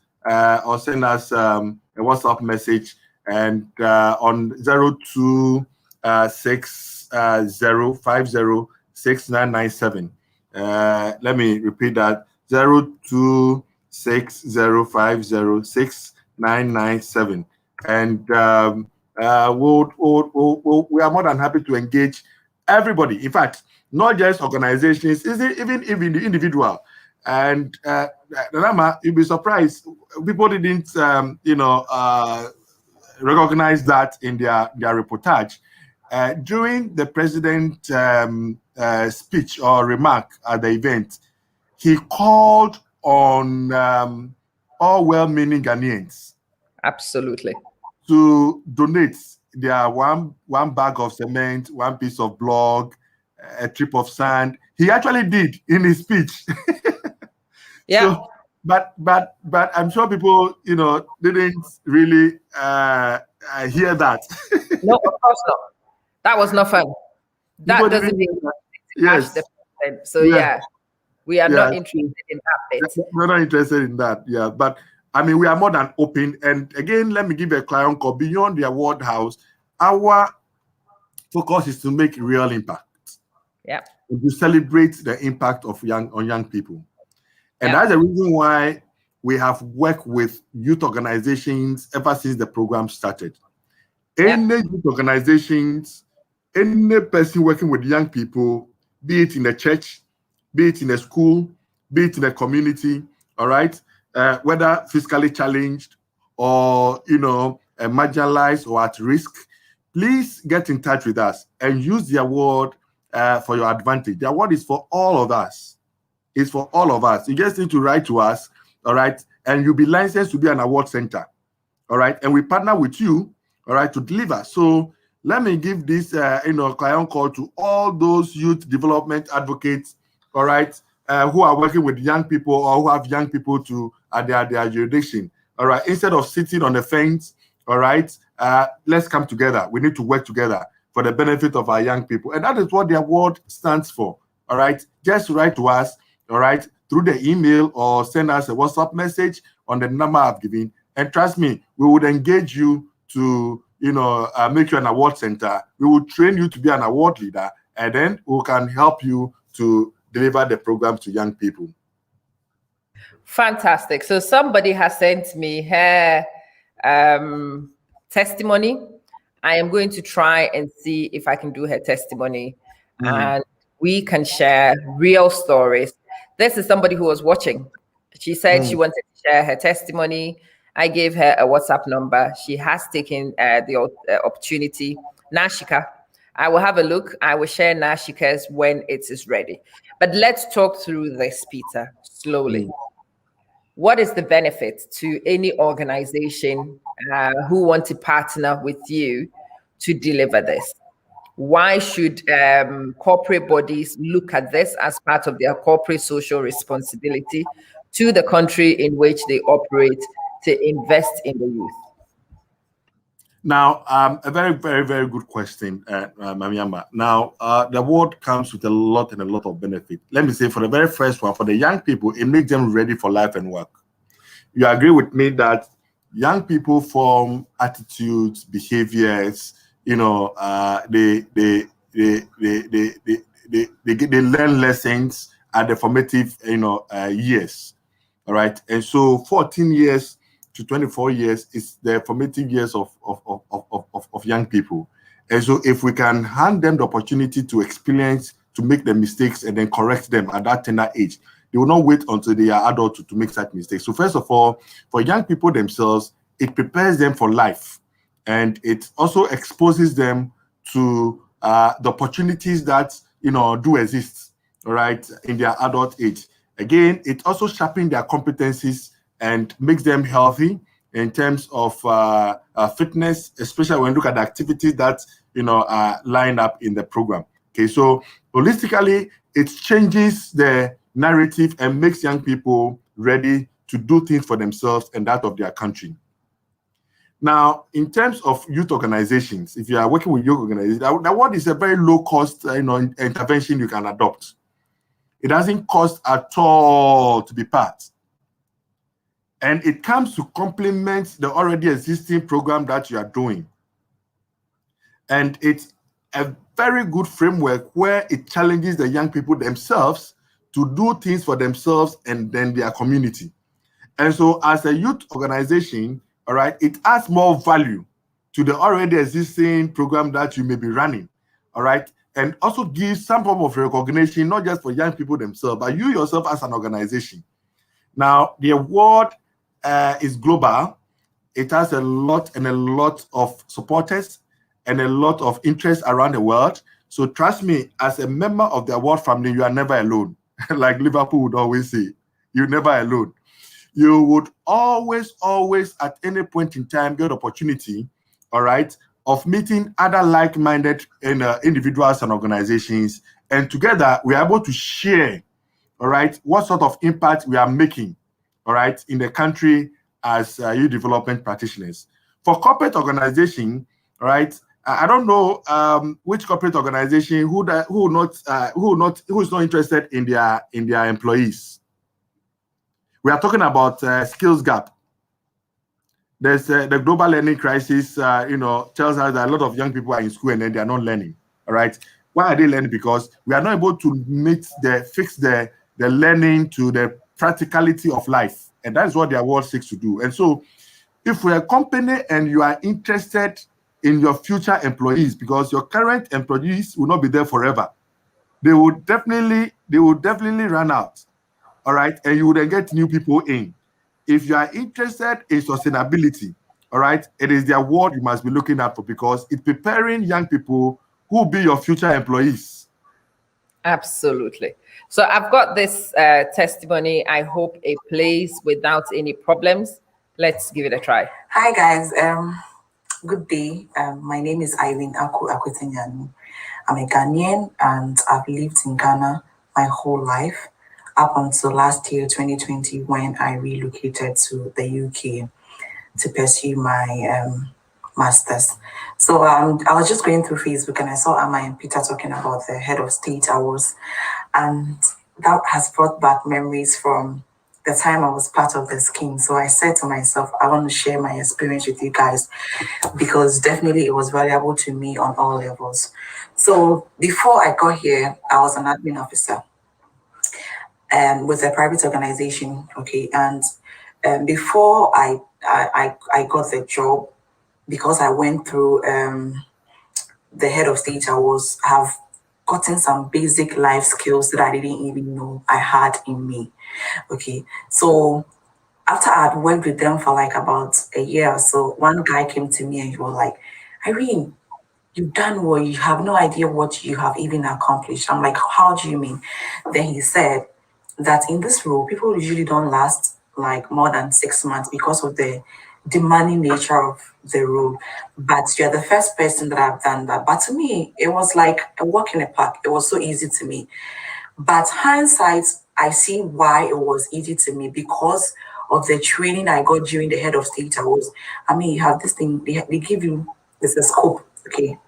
or send us a WhatsApp message and on 0260506997. Let me repeat that: 0260506997. And we are more than happy to engage everybody. In fact, not just organizations, even the individual. And Rama, you'll be surprised. People didn't, recognize that in their reportage. During the president's speech or remark at the event, he called on all well-meaning Ghanaians. Absolutely. To donate their one bag of cement, one piece of block, a trip of sand. He actually did in his speech. Yeah. So, but I'm sure people, didn't really hear that. No, of course not. That was not fun. That People doesn't didn't- mean Yes. the president. So yeah, we are not Yeah. interested in that bit. We're not interested in that. Yeah, but I mean, we are more than open. And again, let me give a client call. Beyond the award house, our focus is to make real impact. Yeah. And to celebrate the impact of young people. And Yeah. that's the reason why we have worked with youth organizations ever since the program started. Any youth organizations, any person working with young people, be it in a church, be it in a school, be it in a community, all right, whether fiscally challenged or, marginalized or at risk, please get in touch with us and use the award for your advantage. The award is for all of us. It's for all of us. You just need to write to us, all right, and you'll be licensed to be an award center, all right, and we partner with you, all right, to deliver. So let me give this, client call to all those youth development advocates, all right, who are working with young people or who have young people to their jurisdiction, all right. Instead of sitting on the fence, all right, let's come together. We need to work together for the benefit of our young people. And that is what the award stands for. All right. Just write to us, all right, through the email or send us a WhatsApp message on the number I've given. And trust me, we would engage you to, make you an award center. We will train you to be an award leader, and then we can help you to deliver the program to young people. Fantastic. So somebody has sent me her testimony. I am going to try and see if I can do her testimony, and we can share real stories. This is somebody who was watching. She said she wanted to share her testimony. I gave her a WhatsApp number. She has taken the opportunity. Nashika, I will have a look. I will share Nashika's when it is ready. But let's talk through this, Peter, slowly. What is the benefit to any organization who want to partner with you to deliver this? Why should corporate bodies look at this as part of their corporate social responsibility to the country in which they operate to invest in the youth? Now, a very, very, very good question, Mamiama. Now, the award comes with a lot of benefit. Let me say, for the very first one, for the young people, it makes them ready for life and work. You agree with me that young people form attitudes, behaviors, they learn lessons at the formative, years. All right. And so 14 years to 24 years is the formative years of young people. And so if we can hand them the opportunity to experience, to make the mistakes and then correct them at that tender age, they will not wait until they are adult to make such mistakes. So first of all, for young people themselves, it prepares them for life. And it also exposes them to the opportunities that, do exist, all right, in their adult age. Again, it also sharpens their competencies and makes them healthy in terms of fitness, especially when you look at the activities that, are lined up in the program. Okay, so holistically, it changes the narrative and makes young people ready to do things for themselves and that of their country. Now, in terms of youth organizations, if you are working with youth organizations, that one is a very low-cost intervention you can adopt. It doesn't cost at all to be part. And it comes to complement the already existing program that you are doing. And it's a very good framework where it challenges the young people themselves to do things for themselves and then their community. And so as a youth organization, all right, it adds more value to the already existing program that you may be running, all right, and also gives some form of recognition, not just for young people themselves, but you yourself as an organization. Now, the award is global. It has a lot of supporters and a lot of interest around the world. So trust me, as a member of the award family, you are never alone. Like Liverpool would always say, you're never alone. You would always at any point in time get opportunity, all right, of meeting other like-minded individuals and organizations, and together we are able to share, all right, what sort of impact we are making, all right, in the country as youth development practitioners. For corporate organization, all right, I don't know which corporate organization who is not interested in their employees. We are talking about skills gap. There's the global learning crisis, tells us that a lot of young people are in school and then they are not learning. All right. Why are they learning? Because we are not able to fix the learning to the practicality of life. And that is what the award seeks to do. And so if we're a company and you are interested in your future employees, because your current employees will not be there forever, they will definitely run out. All right, and you would then get new people in. If you are interested in sustainability, all right, it is the award you must be looking at for, because it's preparing young people who will be your future employees. Absolutely. So I've got this testimony. I hope it plays without any problems. Let's give it a try. Hi guys, good day. My name is Eileen Akwetenyanu. I'm a Ghanaian and I've lived in Ghana my whole life, up until last year, 2020, when I relocated to the UK to pursue my masters. So I was just going through Facebook and I saw Amma and Peter talking about the head of state awards, and that has brought back memories from the time I was part of the scheme. So I said to myself, I want to share my experience with you guys because definitely it was valuable to me on all levels. So before I got here, I was an admin officer with a private organization. Okay, and before I got the job, because I went through the head of state, I have gotten some basic life skills that I didn't even know I had in me. Okay, so after I had worked with them for like about a year or so, one guy came to me and he was like, Irene, you've done well, you have no idea what you have even accomplished. I'm like, how do you mean? Then he said that in this role, people usually don't last like more than 6 months because of the demanding nature of the role. But you're the first person that I've done that. But to me, it was like a walk in the park. It was so easy to me. But hindsight, I see why it was easy to me because of the training I got during the head of state awards. I mean, you have this thing, they give you, it's a scope, okay,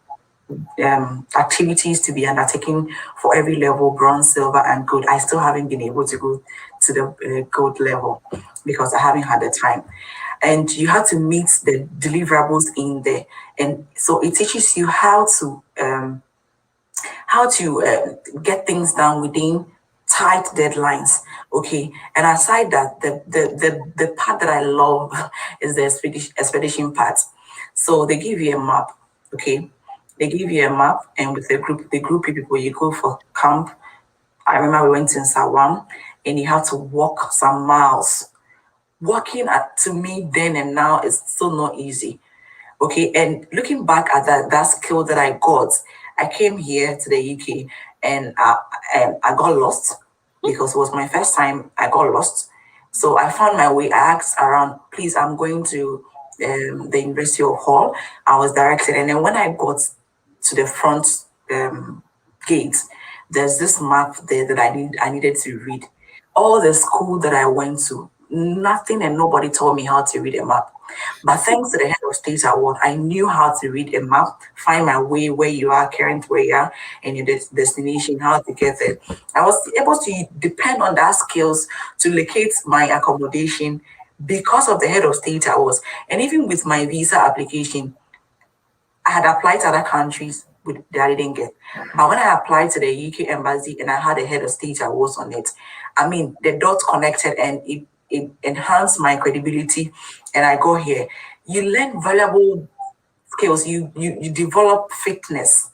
activities to be undertaken for every level, bronze, silver, and gold. I still haven't been able to go to the gold level because I haven't had the time. And you have to meet the deliverables in there. And so it teaches you how to get things done within tight deadlines. Okay, and aside that, the part that I love is the expedition part. So they give you a map. Okay, they give you a map, and with the group of people, you go for camp. I remember we went in Sawam, and you have to walk some miles. Walking to me then and now is still not easy. Okay, and looking back at that skill that I got, I came here to the UK and I got lost because it was my first time. I got lost, so I found my way. I asked around, please, I'm going to the University of Hull. I was directed, and then when I got to the front gate, there's this map there that I needed to read. All the school that I went to, nothing and nobody told me how to read a map. But thanks to the head of state award, I knew how to read a map, find my way where you are, current where you are, and your destination, how to get there. I was able to depend on that skills to locate my accommodation because of the head of state awards. And even with my visa application, I had applied to other countries that I didn't get. But when I applied to the UK embassy and I had a head of state awards on it, I mean, the dots connected and it enhanced my credibility. And I go here. You learn valuable skills. You develop fitness,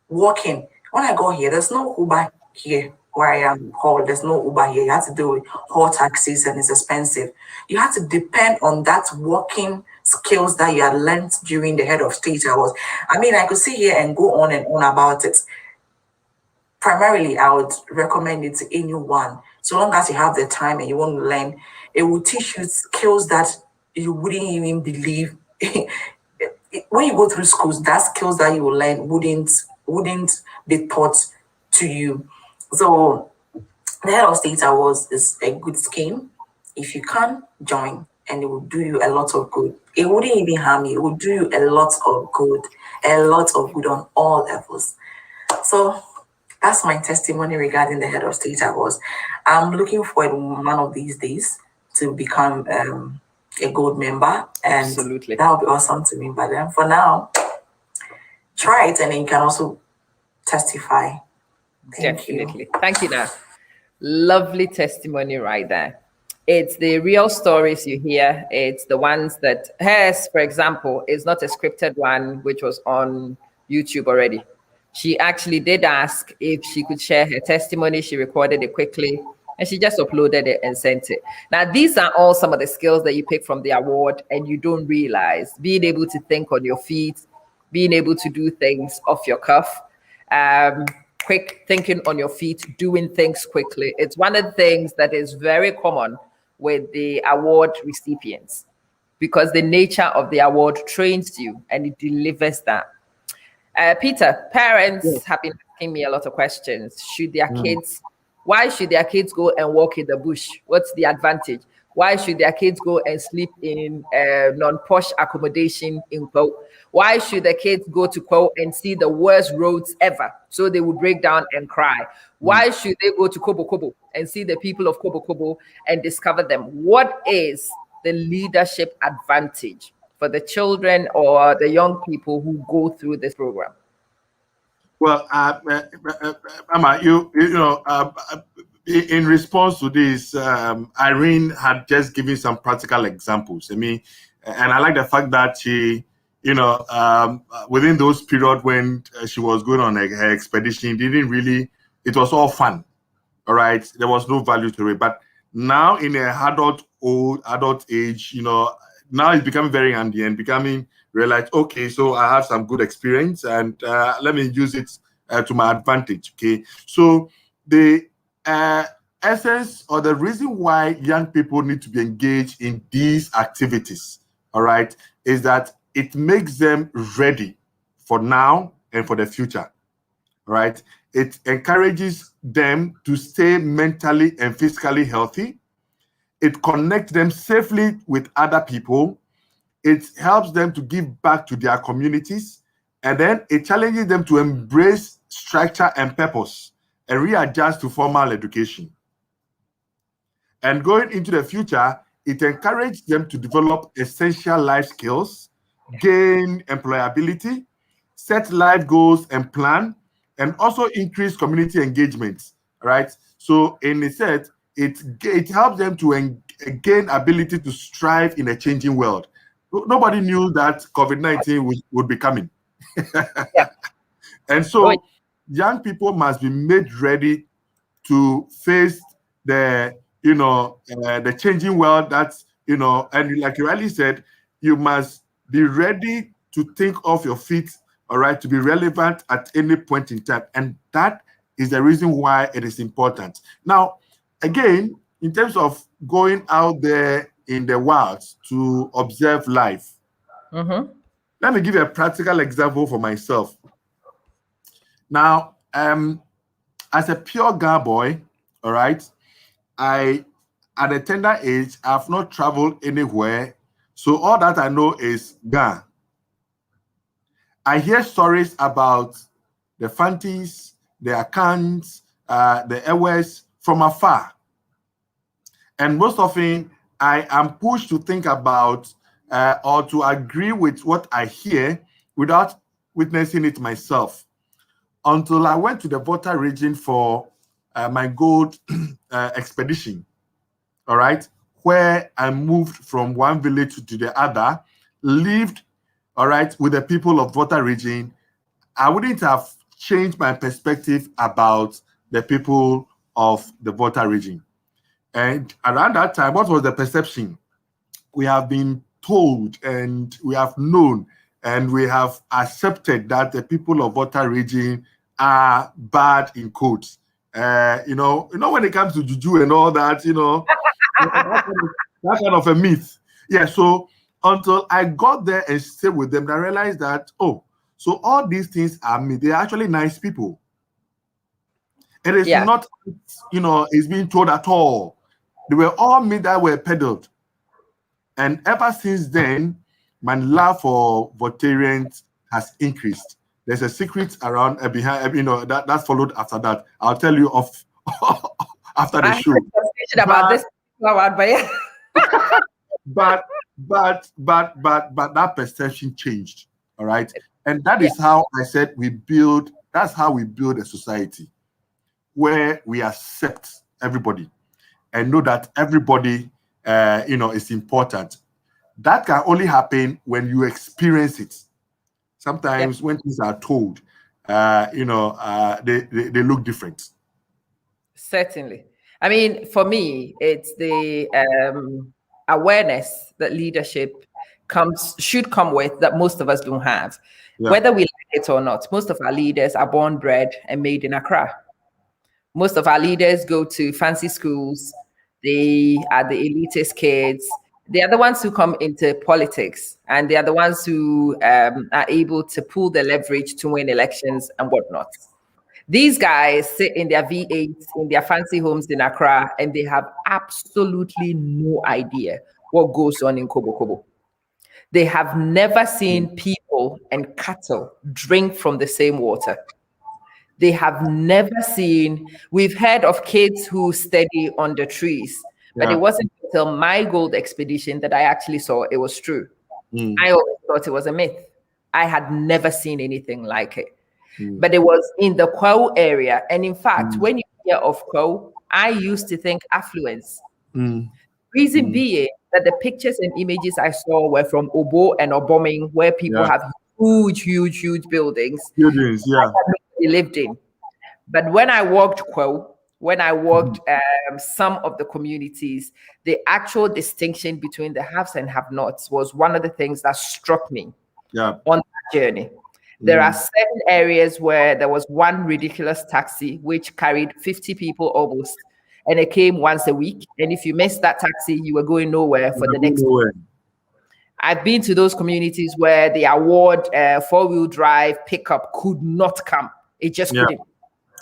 walking. When I go here, there's no Uber here where I am called. There's no Uber here. You have to do haul taxis and it's expensive. You have to depend on that walking skills that you had learned during the head of state awards. I mean, I could sit here and go on and on about it. Primarily, I would recommend it to anyone. So long as you have the time and you want to learn, it will teach you skills that you wouldn't even believe. When you go through schools, that skills that you will learn wouldn't be taught to you. So the head of state awards is a good scheme. If you can join, and it will do you a lot of good. It wouldn't even harm you. It will do you a lot of good on all levels. So that's my testimony regarding the head of state awards. I'm looking forward one of these days to become a gold member, and Absolutely. that would be awesome to me. But then for now, try it, and then you can also testify. Thank Definitely. you. Thank you, Nat. Lovely testimony right there. It's the real stories you hear. It's the ones that hers, for example, is not a scripted one, which was on YouTube already. She actually did ask if she could share her testimony. She recorded it quickly and she just uploaded it and sent it. Now, these are all some of the skills that you pick from the award and you don't realize. Being able to think on your feet, being able to do things off your cuff, quick thinking on your feet, doing things quickly. It's one of the things that is very common with the award recipients because the nature of the award trains you and it delivers that. Peter, parents have been asking me a lot of questions. Why should their kids go and walk in the bush? What's the advantage? Why should their kids go and sleep in non-posh accommodation in Quo? Why should the kids go to Quo and see the worst roads ever? So they will break down and cry. Why should they go to Kobo Kobo and see the people of Kobo Kobo and discover them? What is the leadership advantage for the children or the young people who go through this program? Well, Amma, in response to this, Irene had just given some practical examples. I mean, and I like the fact that she, within those period when she was going on her expedition, it was all fun. All right, there was no value to it. But now in a adult age, now it's becoming very handy and becoming realized, okay, so I have some good experience and let me use it to my advantage. Okay, so the essence or the reason why young people need to be engaged in these activities, all right, is that it makes them ready for now and for the future. Right? It encourages them to stay mentally and physically healthy. It connects them safely with other people. It helps them to give back to their communities. And then it challenges them to embrace structure and purpose and readjust to formal education. And going into the future, it encourages them to develop essential life skills, gain employability, set life goals and plan, and also increase community engagement, right? So in a set, it helps them to gain ability to strive in a changing world. Nobody knew that COVID-19 would be coming. Yeah. And so young people must be made ready to face the changing world that's, and like you rightly said, you must be ready to think off your feet, all right, to be relevant at any point in time. And that is the reason why it is important. Now, again, in terms of going out there in the wilds to observe life, let me give you a practical example for myself. Now, as a pure Ga boy, all right, at a tender age, I've not traveled anywhere. So all that I know is Ga. I hear stories about the Fantis, the Akans, the Ewes from afar. And most often, I am pushed to think about or to agree with what I hear without witnessing it myself. Until I went to the Volta region for my gold expedition, all right, where I moved from one village to the other, lived, all right, with the people of Volta region. I wouldn't have changed my perspective about the people of the Volta region. And around that time, what was the perception? We have been told and we have known and we have accepted that the people of Volta region are bad in quotes. When it comes to juju and all that, that kind of a myth. Yeah, so until I got there and stayed with them, I realized that, so all these things are me. They're actually nice people. It is not, it's being told at all. They were all me that were peddled. And ever since then, my love for Voltarians has increased. There's a secret around behind, that followed after that. I'll tell you off after the show. About this, but that perception changed. All right, and that is how I said that's how we build a society where we accept everybody and know that everybody, is important. That can only happen when you experience it. Sometimes when things are told, they look different. Certainly. I mean, for me, it's the awareness that leadership should come with that most of us don't have. Yeah. Whether we like it or not, most of our leaders are born, bred, and made in Accra. Most of our leaders go to fancy schools. They are the elitist kids. They are the ones who come into politics, and they are the ones who are able to pull the leverage to win elections and whatnot. These guys sit in their V8s in their fancy homes in Accra, and they have absolutely no idea what goes on in Kobo Kobo. They have never seen people and cattle drink from the same water. They have never seen, we've heard of kids who study under trees, but it wasn't until my gold expedition that I actually saw it was true. I always thought it was a myth. I had never seen anything like it. But it was in the Kwao area. And in fact, when you hear of Kwao, I used to think affluence. Reason being that the pictures and images I saw were from Obo and Oboming, where people have huge buildings Buildings, they lived in. But when I walked Kwao, when I walked some of the communities, the actual distinction between the haves and have-nots was one of the things that struck me on that journey. There are certain areas where there was one ridiculous taxi which carried 50 people almost, and it came once a week. And if you missed that taxi, you were going nowhere for the next day. I've been to those communities where the award four-wheel drive pickup could not come. It just couldn't.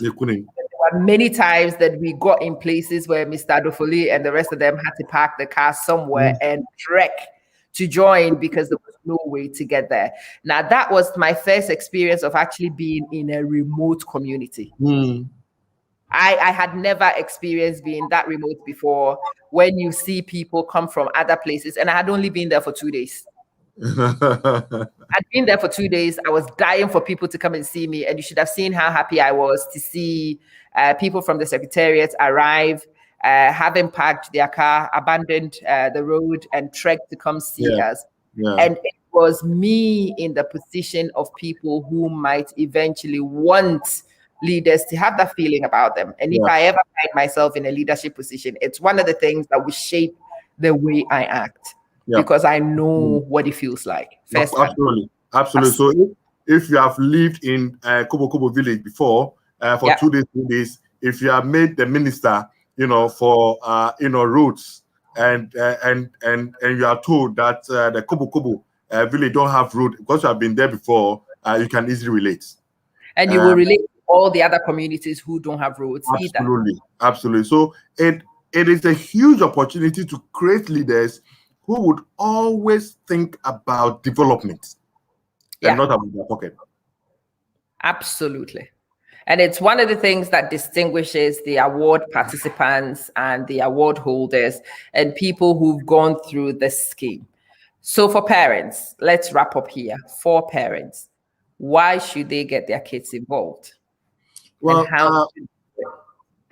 They couldn't. There were many times that we got in places where Mr. Adofoli and the rest of them had to park the car somewhere and trek to join because there was no way to get there. Now, that was my first experience of actually being in a remote community. I had never experienced being that remote before, when you see people come from other places, and I had only been there for 2 days. I'd been there for 2 days. I was dying for people to come and see me, and you should have seen how happy I was to see people from the Secretariat arrive, having parked their car, abandoned the road, and trekked to come see us. And it was me in the position of people who might eventually want leaders to have that feeling about them. And if I ever find myself in a leadership position, it's one of the things that will shape the way I act, because I know what it feels like. Absolutely. So if you have lived in Kobo Kobo village before for 2 days, 3 days, if you have made the minister, for roads, and you are told that the Kobo Kobo village don't have road, because you have been there before, you can easily relate. And you will relate to all the other communities who don't have roads either. Absolutely. So it is a huge opportunity to create leaders who would always think about development and not about their pocket. Absolutely. And it's one of the things that distinguishes the award participants and the award holders and people who've gone through this scheme. So for parents, let's wrap up here. For parents, why should they get their kids involved? Well,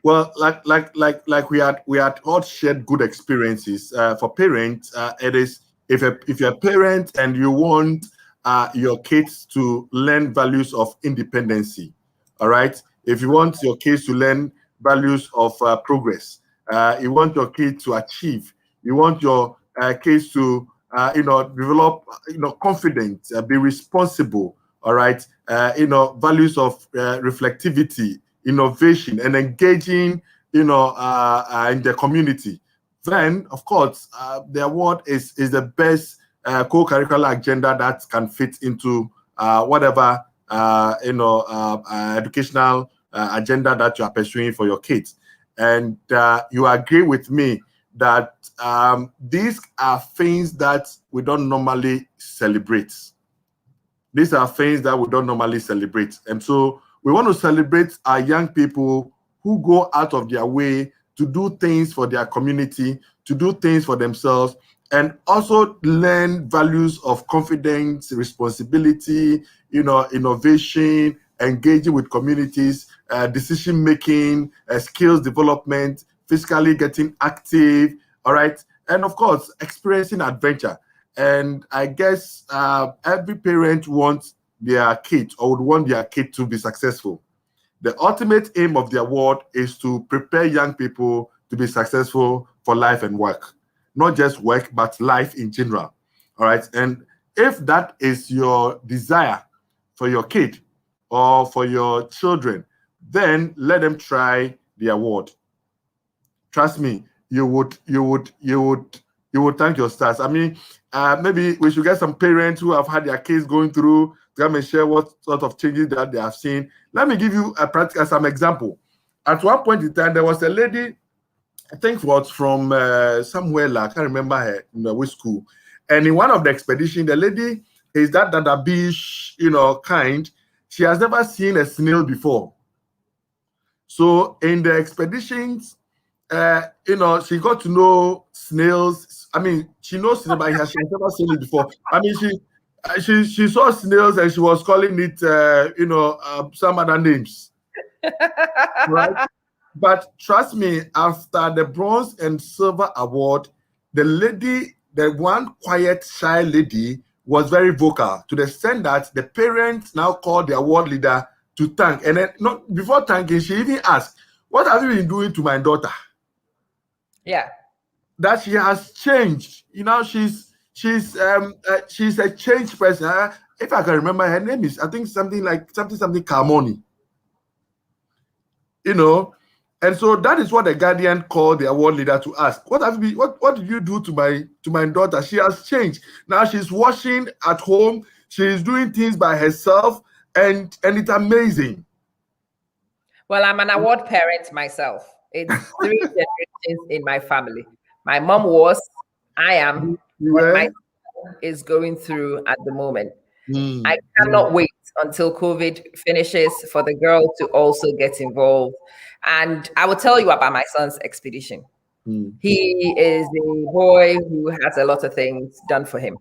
like we had all shared good experiences. For parents, it is if you're a parent and you want your kids to learn values of independency, all right. If you want your kids to learn values of progress, you want your kids to achieve, you want your kids to develop confidence, be responsible, all right. Values of reflectivity, innovation, and engaging, in the community. Then, of course, the award is the best co-curricular agenda that can fit into whatever educational agenda that you are pursuing for your kids. And you agree with me that these are things that we don't normally celebrate. These are things that we don't normally celebrate. And so we want to celebrate our young people who go out of their way to do things for their community, to do things for themselves, and also learn values of confidence, responsibility, innovation, engaging with communities, decision-making, skills development, physically getting active, all right? And of course, experiencing adventure. And I guess every parent wants their kid or would want their kid to be successful. The ultimate aim of the award is to prepare young people to be successful for life and work. Not just work, but life in general. All right. And if that is your desire for your kid or for your children, then let them try the award. Trust me, you would you will thank your stars. I mean, maybe we should get some parents who have had their kids going through to come and share what sort of changes that they have seen. Let me give you a practical some example. At one point in time, there was a lady, I think was from somewhere, like, I can't remember her, which school. And in one of the expedition, the lady is that a beach, kind. She has never seen a snail before. So in the expeditions, she got to know snails. I mean, she knows snails, but she has never seen it before. I mean, she saw snails and she was calling it, some other names. Right? But trust me, after the bronze and silver award, the lady, the one quiet, shy lady, was very vocal to the extent that the parents now called the award leader to thank. And then, not before thanking, she even asked, "What have you been doing to my daughter?" Yeah. That she has changed. She's a changed person. If I can remember, her name is, I think, something Carmoni. And so that is what the Guardian called the award leader to ask. What did you do to my daughter? She has changed. Now she's washing at home, she's doing things by herself, and it's amazing. Well, I'm an award parent myself. It's 3 generations in my family. My mom was, I am, and my son is going through at the moment. I cannot wait until COVID finishes for the girl to also get involved. And I will tell you about my son's expedition. He is a boy who has a lot of things done for him.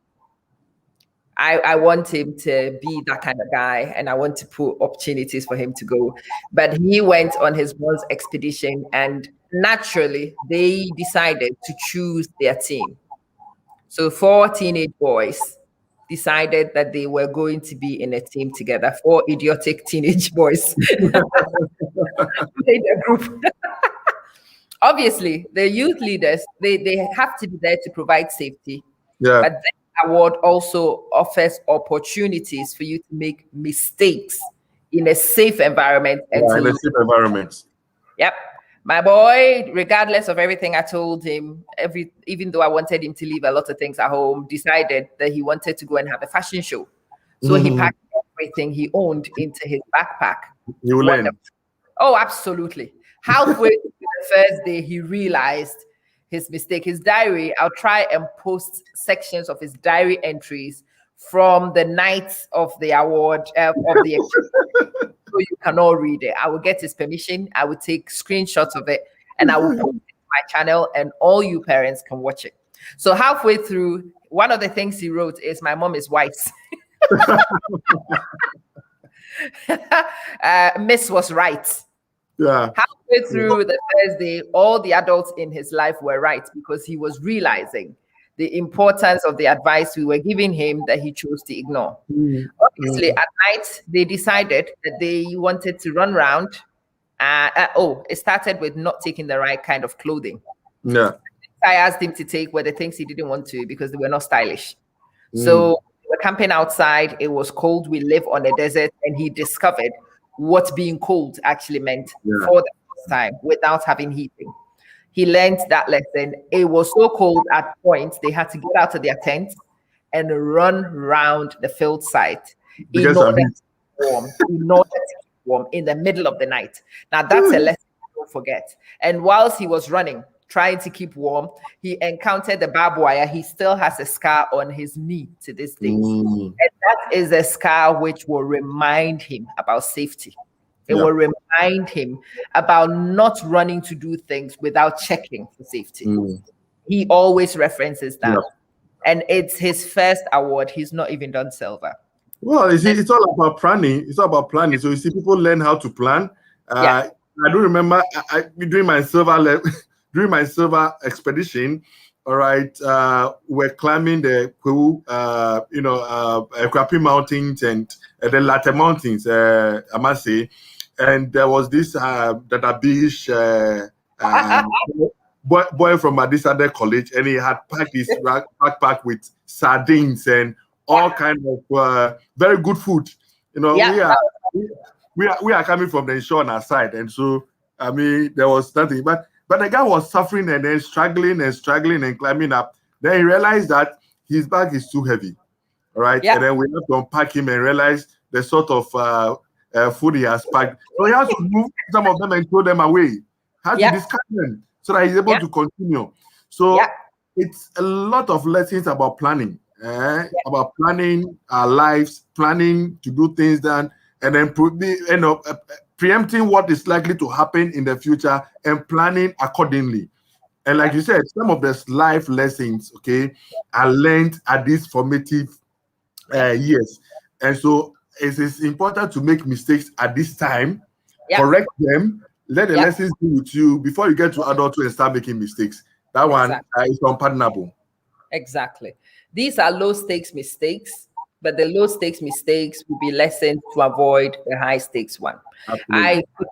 I want him to be that kind of guy, and I want to put opportunities for him to go. But he went on his bronze expedition, and naturally, they decided to choose their team. So 4 teenage boys decided that they were going to be in a team together. 4 idiotic teenage boys made a group. Obviously, the youth leaders, they have to be there to provide safety. Yeah. But the award also offers opportunities for you to make mistakes in a safe environment. In a safe environment. Yep. My boy, regardless of everything I told him, even though I wanted him to leave a lot of things at home, decided that he wanted to go and have a fashion show. So he packed everything he owned into his backpack. You learn. Oh, absolutely. Halfway through the first day, he realized his mistake. His diary, I'll try and post sections of his diary entries from the night of the award, of the so you can all read it. I will get his permission. I will take screenshots of it and I will post it to my channel, and all you parents can watch it. So halfway through, one of the things he wrote is, "My mom is white." Miss was right. Yeah. Halfway through the first day, all the adults in his life were right, because he was realizing the importance of the advice we were giving him that he chose to ignore. Obviously, at night, they decided that they wanted to run around. It started with not taking the right kind of clothing. Yeah. I asked him to take were the things he didn't want to, because they were not stylish. So we were camping outside. It was cold. We live on a desert, and he discovered what being cold actually meant for the first time without having heating. He learned that lesson. It was so cold at points they had to get out of their tents and run around the field site in order to keep warm in the middle of the night. Now that's a lesson you don't forget. And whilst he was running, trying to keep warm, he encountered the barbed wire. He still has a scar on his knee to this day. And that is a scar which will remind him about safety. It will remind him about not running to do things without checking for safety. He always references that. And it's his first award. He's not even done silver. Well, it's all about planning. It's all about planning. So you see, people learn how to plan. I do remember during my silver expedition, all right, we're climbing the Krapi Mountains and the Latte Mountains, I must say. And there was this Dadabish boy from this other college, and he had packed his backpack with sardines and all kind of very good food. We are coming from the Inshona side, and so I mean there was nothing, but the guy was suffering and then struggling and climbing up. Then he realized that his bag is too heavy. All right. Yeah. And then we have to unpack him and realize the sort of food he has packed. So he has to move some of them and throw them away. He has to discard them so that he's able to continue. So it's a lot of lessons about planning, about planning our lives, planning to do things done, and then preempting what is likely to happen in the future and planning accordingly. And like you said, some of the life lessons, okay, are learned at these formative years. And so it is important to make mistakes at this time, correct them, let the lessons be with you before you get to adulthood and start making mistakes. That one is unpardonable. Exactly. These are low stakes mistakes, but the low stakes mistakes will be lessons to avoid the high stakes one. Absolutely. I could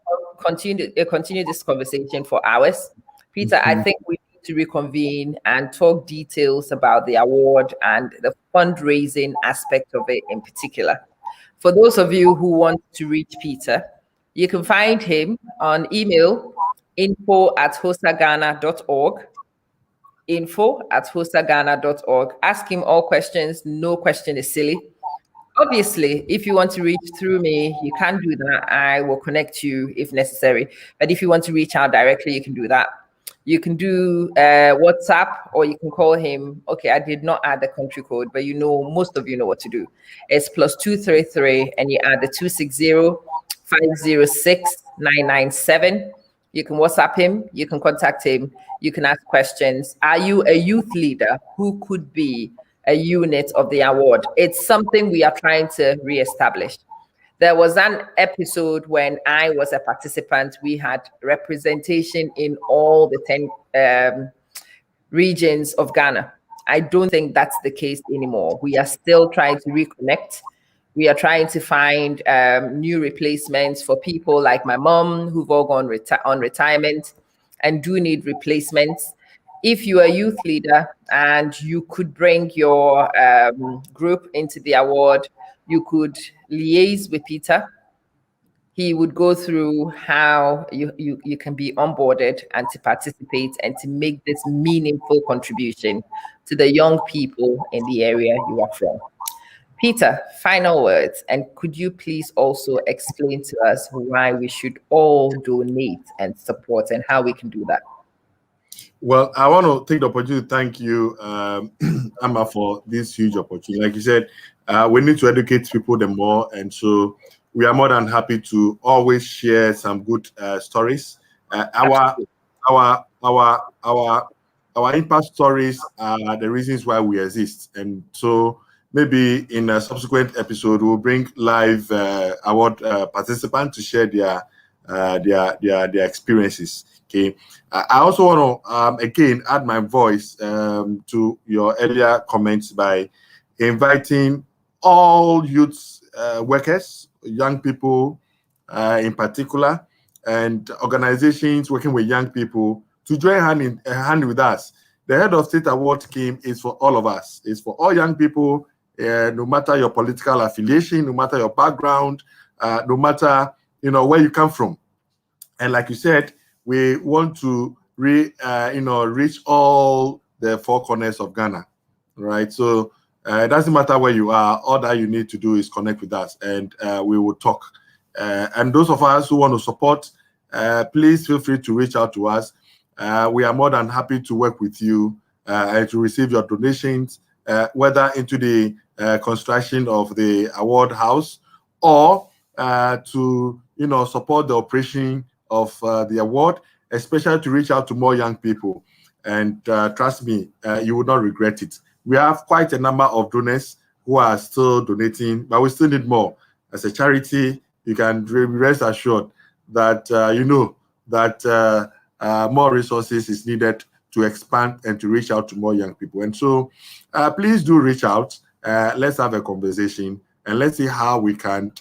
continue this conversation for hours. Peter, I think we need to reconvene and talk details about the award and the fundraising aspect of it in particular. For those of you who want to reach Peter, you can find him on email, info@hosagana.org. info@hosagana.org. Ask him all questions. No question is silly. Obviously, if you want to reach through me, you can do that. I will connect you if necessary. But if you want to reach out directly, you can do that. You can do WhatsApp, or you can call him. Okay, I did not add the country code, but most of you know what to do. It's +233, and you add the 260-506-997. You can WhatsApp him. You can contact him. You can ask questions. Are you a youth leader who could be a unit of the award? It's something we are trying to reestablish. There was an episode when I was a participant. We had representation in all the 10 regions of Ghana. I don't think that's the case anymore. We are still trying to reconnect. We are trying to find new replacements for people like my mom who've all gone on retirement and do need replacements. If you are a youth leader and you could bring your group into the award, you could liaise with Peter. He would go through how you can be onboarded and to participate and to make this meaningful contribution to the young people in the area you are from. Peter, final words, and could you please also explain to us why we should all donate and support and how we can do that? Well, I want to take the opportunity to thank you, Amma, for this huge opportunity. Like you said, we need to educate people the more, and so we are more than happy to always share some good stories. Our impact stories are the reasons why we exist, and so maybe in a subsequent episode we'll bring live award participants to share their experiences. Okay. I also want to again add my voice to your earlier comments by inviting all youth workers, young people in particular, and organizations working with young people to join hand in hand with us. The Head of State Award scheme is for all of us. It's for all young people, no matter your political affiliation, no matter your background, no matter where you come from. And like you said, we want to reach all the four corners of Ghana, right? So it doesn't matter where you are. All that you need to do is connect with us, and we will talk. And those of us who want to support, please feel free to reach out to us. We are more than happy to work with you and to receive your donations, whether into the construction of the award house or to support the operation of the award, especially to reach out to more young people. And trust me, you will not regret it. We have quite a number of donors who are still donating, but we still need more. As a charity, you can rest assured that more resources is needed to expand and to reach out to more young people. And so please do reach out. Let's have a conversation and let's see how we can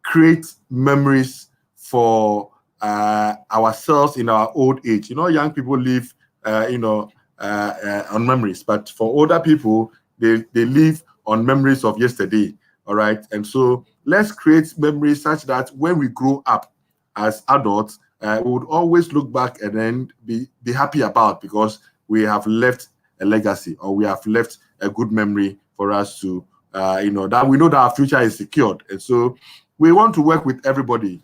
create memories for ourselves in our old age. Young people live on memories, but for older people, they live on memories of yesterday. All right. And so let's create memories such that when we grow up as adults, we would always look back and then be happy about, because we have left a legacy, or we have left a good memory for us to, that we know that our future is secured. And so we want to work with everybody.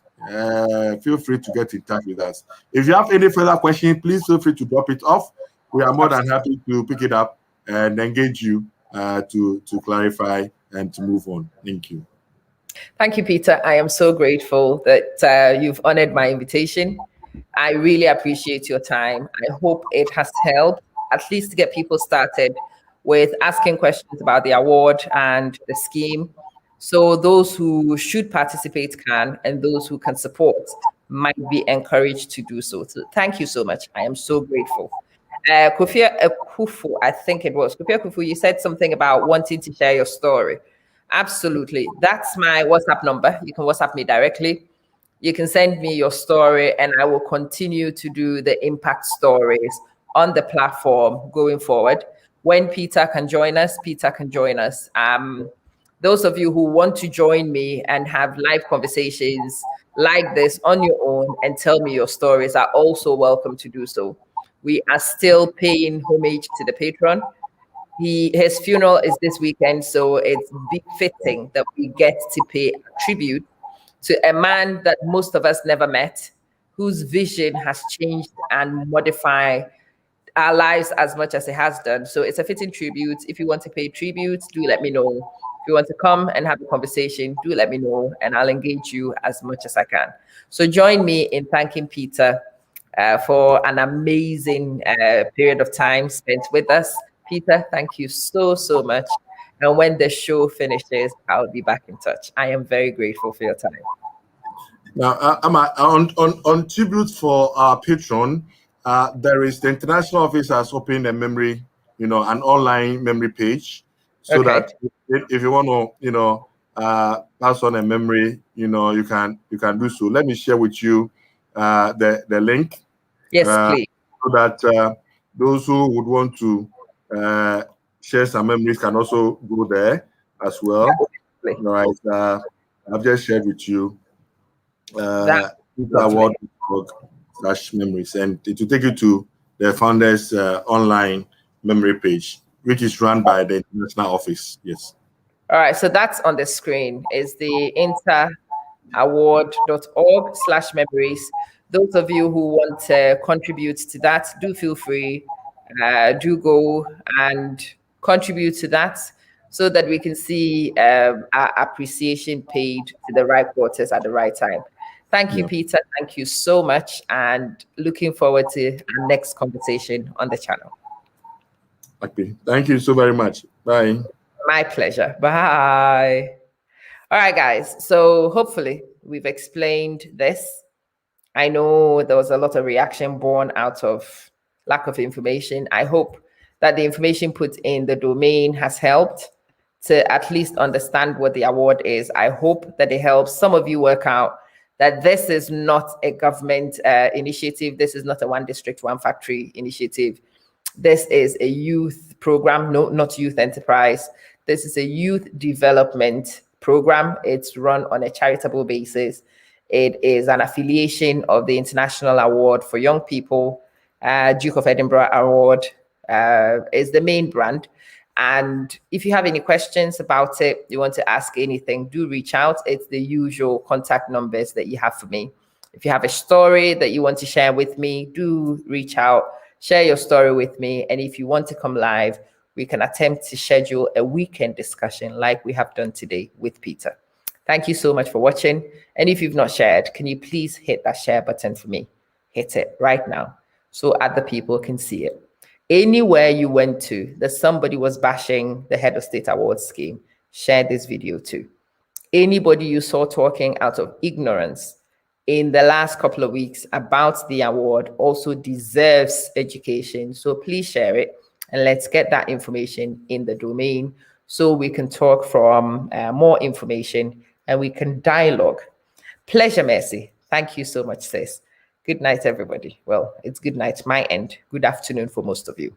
Feel free to get in touch with us. If you have any further questions, please feel free to drop it off. We are more than happy to pick it up and engage you to clarify and to move on. Thank you. Thank you, Peter. I am so grateful that you've honored my invitation. I really appreciate your time. I hope it has helped, at least to get people started with asking questions about the award and the scheme. So those who should participate can, and those who can support might be encouraged to do so. So thank you so much. I am so grateful. Kofi Akufu, I think it was. Kofi Akufu, you said something about wanting to share your story. Absolutely. That's my WhatsApp number. You can WhatsApp me directly. You can send me your story, and I will continue to do the impact stories on the platform going forward. When Peter can join us, Peter can join us. Those of you who want to join me and have live conversations like this on your own and tell me your stories are also welcome to do so. We are still paying homage to the patron. His funeral is this weekend, so it's befitting that we get to pay tribute to a man that most of us never met, whose vision has changed and modified our lives as much as it has done. So it's a fitting tribute. If you want to pay tribute, do let me know. If you want to come and have a conversation, do let me know, and I'll engage you as much as I can. So join me in thanking Peter for an amazing period of time spent with us. Peter, thank you so, so much. And when the show finishes, I'll be back in touch. I am very grateful for your time. Now, on tribute for our patron, there is the International Office has opened a memory, an online memory page, so that if you want to, pass on a memory, you can do so. Let me share with you the link. Yes, please. So that those who would want to share some memories can also go there as well. All right, I've just shared with you award.org/memories, and it will take you to the founders online memory page, which is run by the International Office. Yes. All right, so that's on the screen is the interaward.org/memories. Those of you who want to contribute to that, do feel free, do go and contribute to that so that we can see our appreciation paid to the right quarters at the right time. Thank you, Peter. Thank you so much, and looking forward to our next conversation on the channel. Okay. Thank you so very much. Bye. My pleasure. Bye. All right, guys. So hopefully we've explained this. I know there was a lot of reaction born out of lack of information. I hope that the information put in the domain has helped to at least understand what the award is. I hope that it helps some of you work out that this is not a government initiative. This is not a one district, one factory initiative. This is a youth program, no, not youth enterprise. This is a youth development program. It's run on a charitable basis. It is an affiliation of the International Award for Young People. Duke of Edinburgh Award is the main brand. And if you have any questions about it, you want to ask anything, do reach out. It's the usual contact numbers that you have for me. If you have a story that you want to share with me, do reach out, share your story with me. And if you want to come live, we can attempt to schedule a weekend discussion like we have done today with Peter. Thank you so much for watching. And if you've not shared, can you please hit that share button for me? Hit it right now so other people can see it. Anywhere you went to that somebody was bashing the Head of State Awards scheme, share this video too. Anybody you saw talking out of ignorance in the last couple of weeks about the award also deserves education. So please share it, and let's get that information in the domain so we can talk from more information and we can dialogue. Pleasure, Mercy. Thank you so much, sis. Good night, everybody. Well, it's good night, my end. Good afternoon for most of you.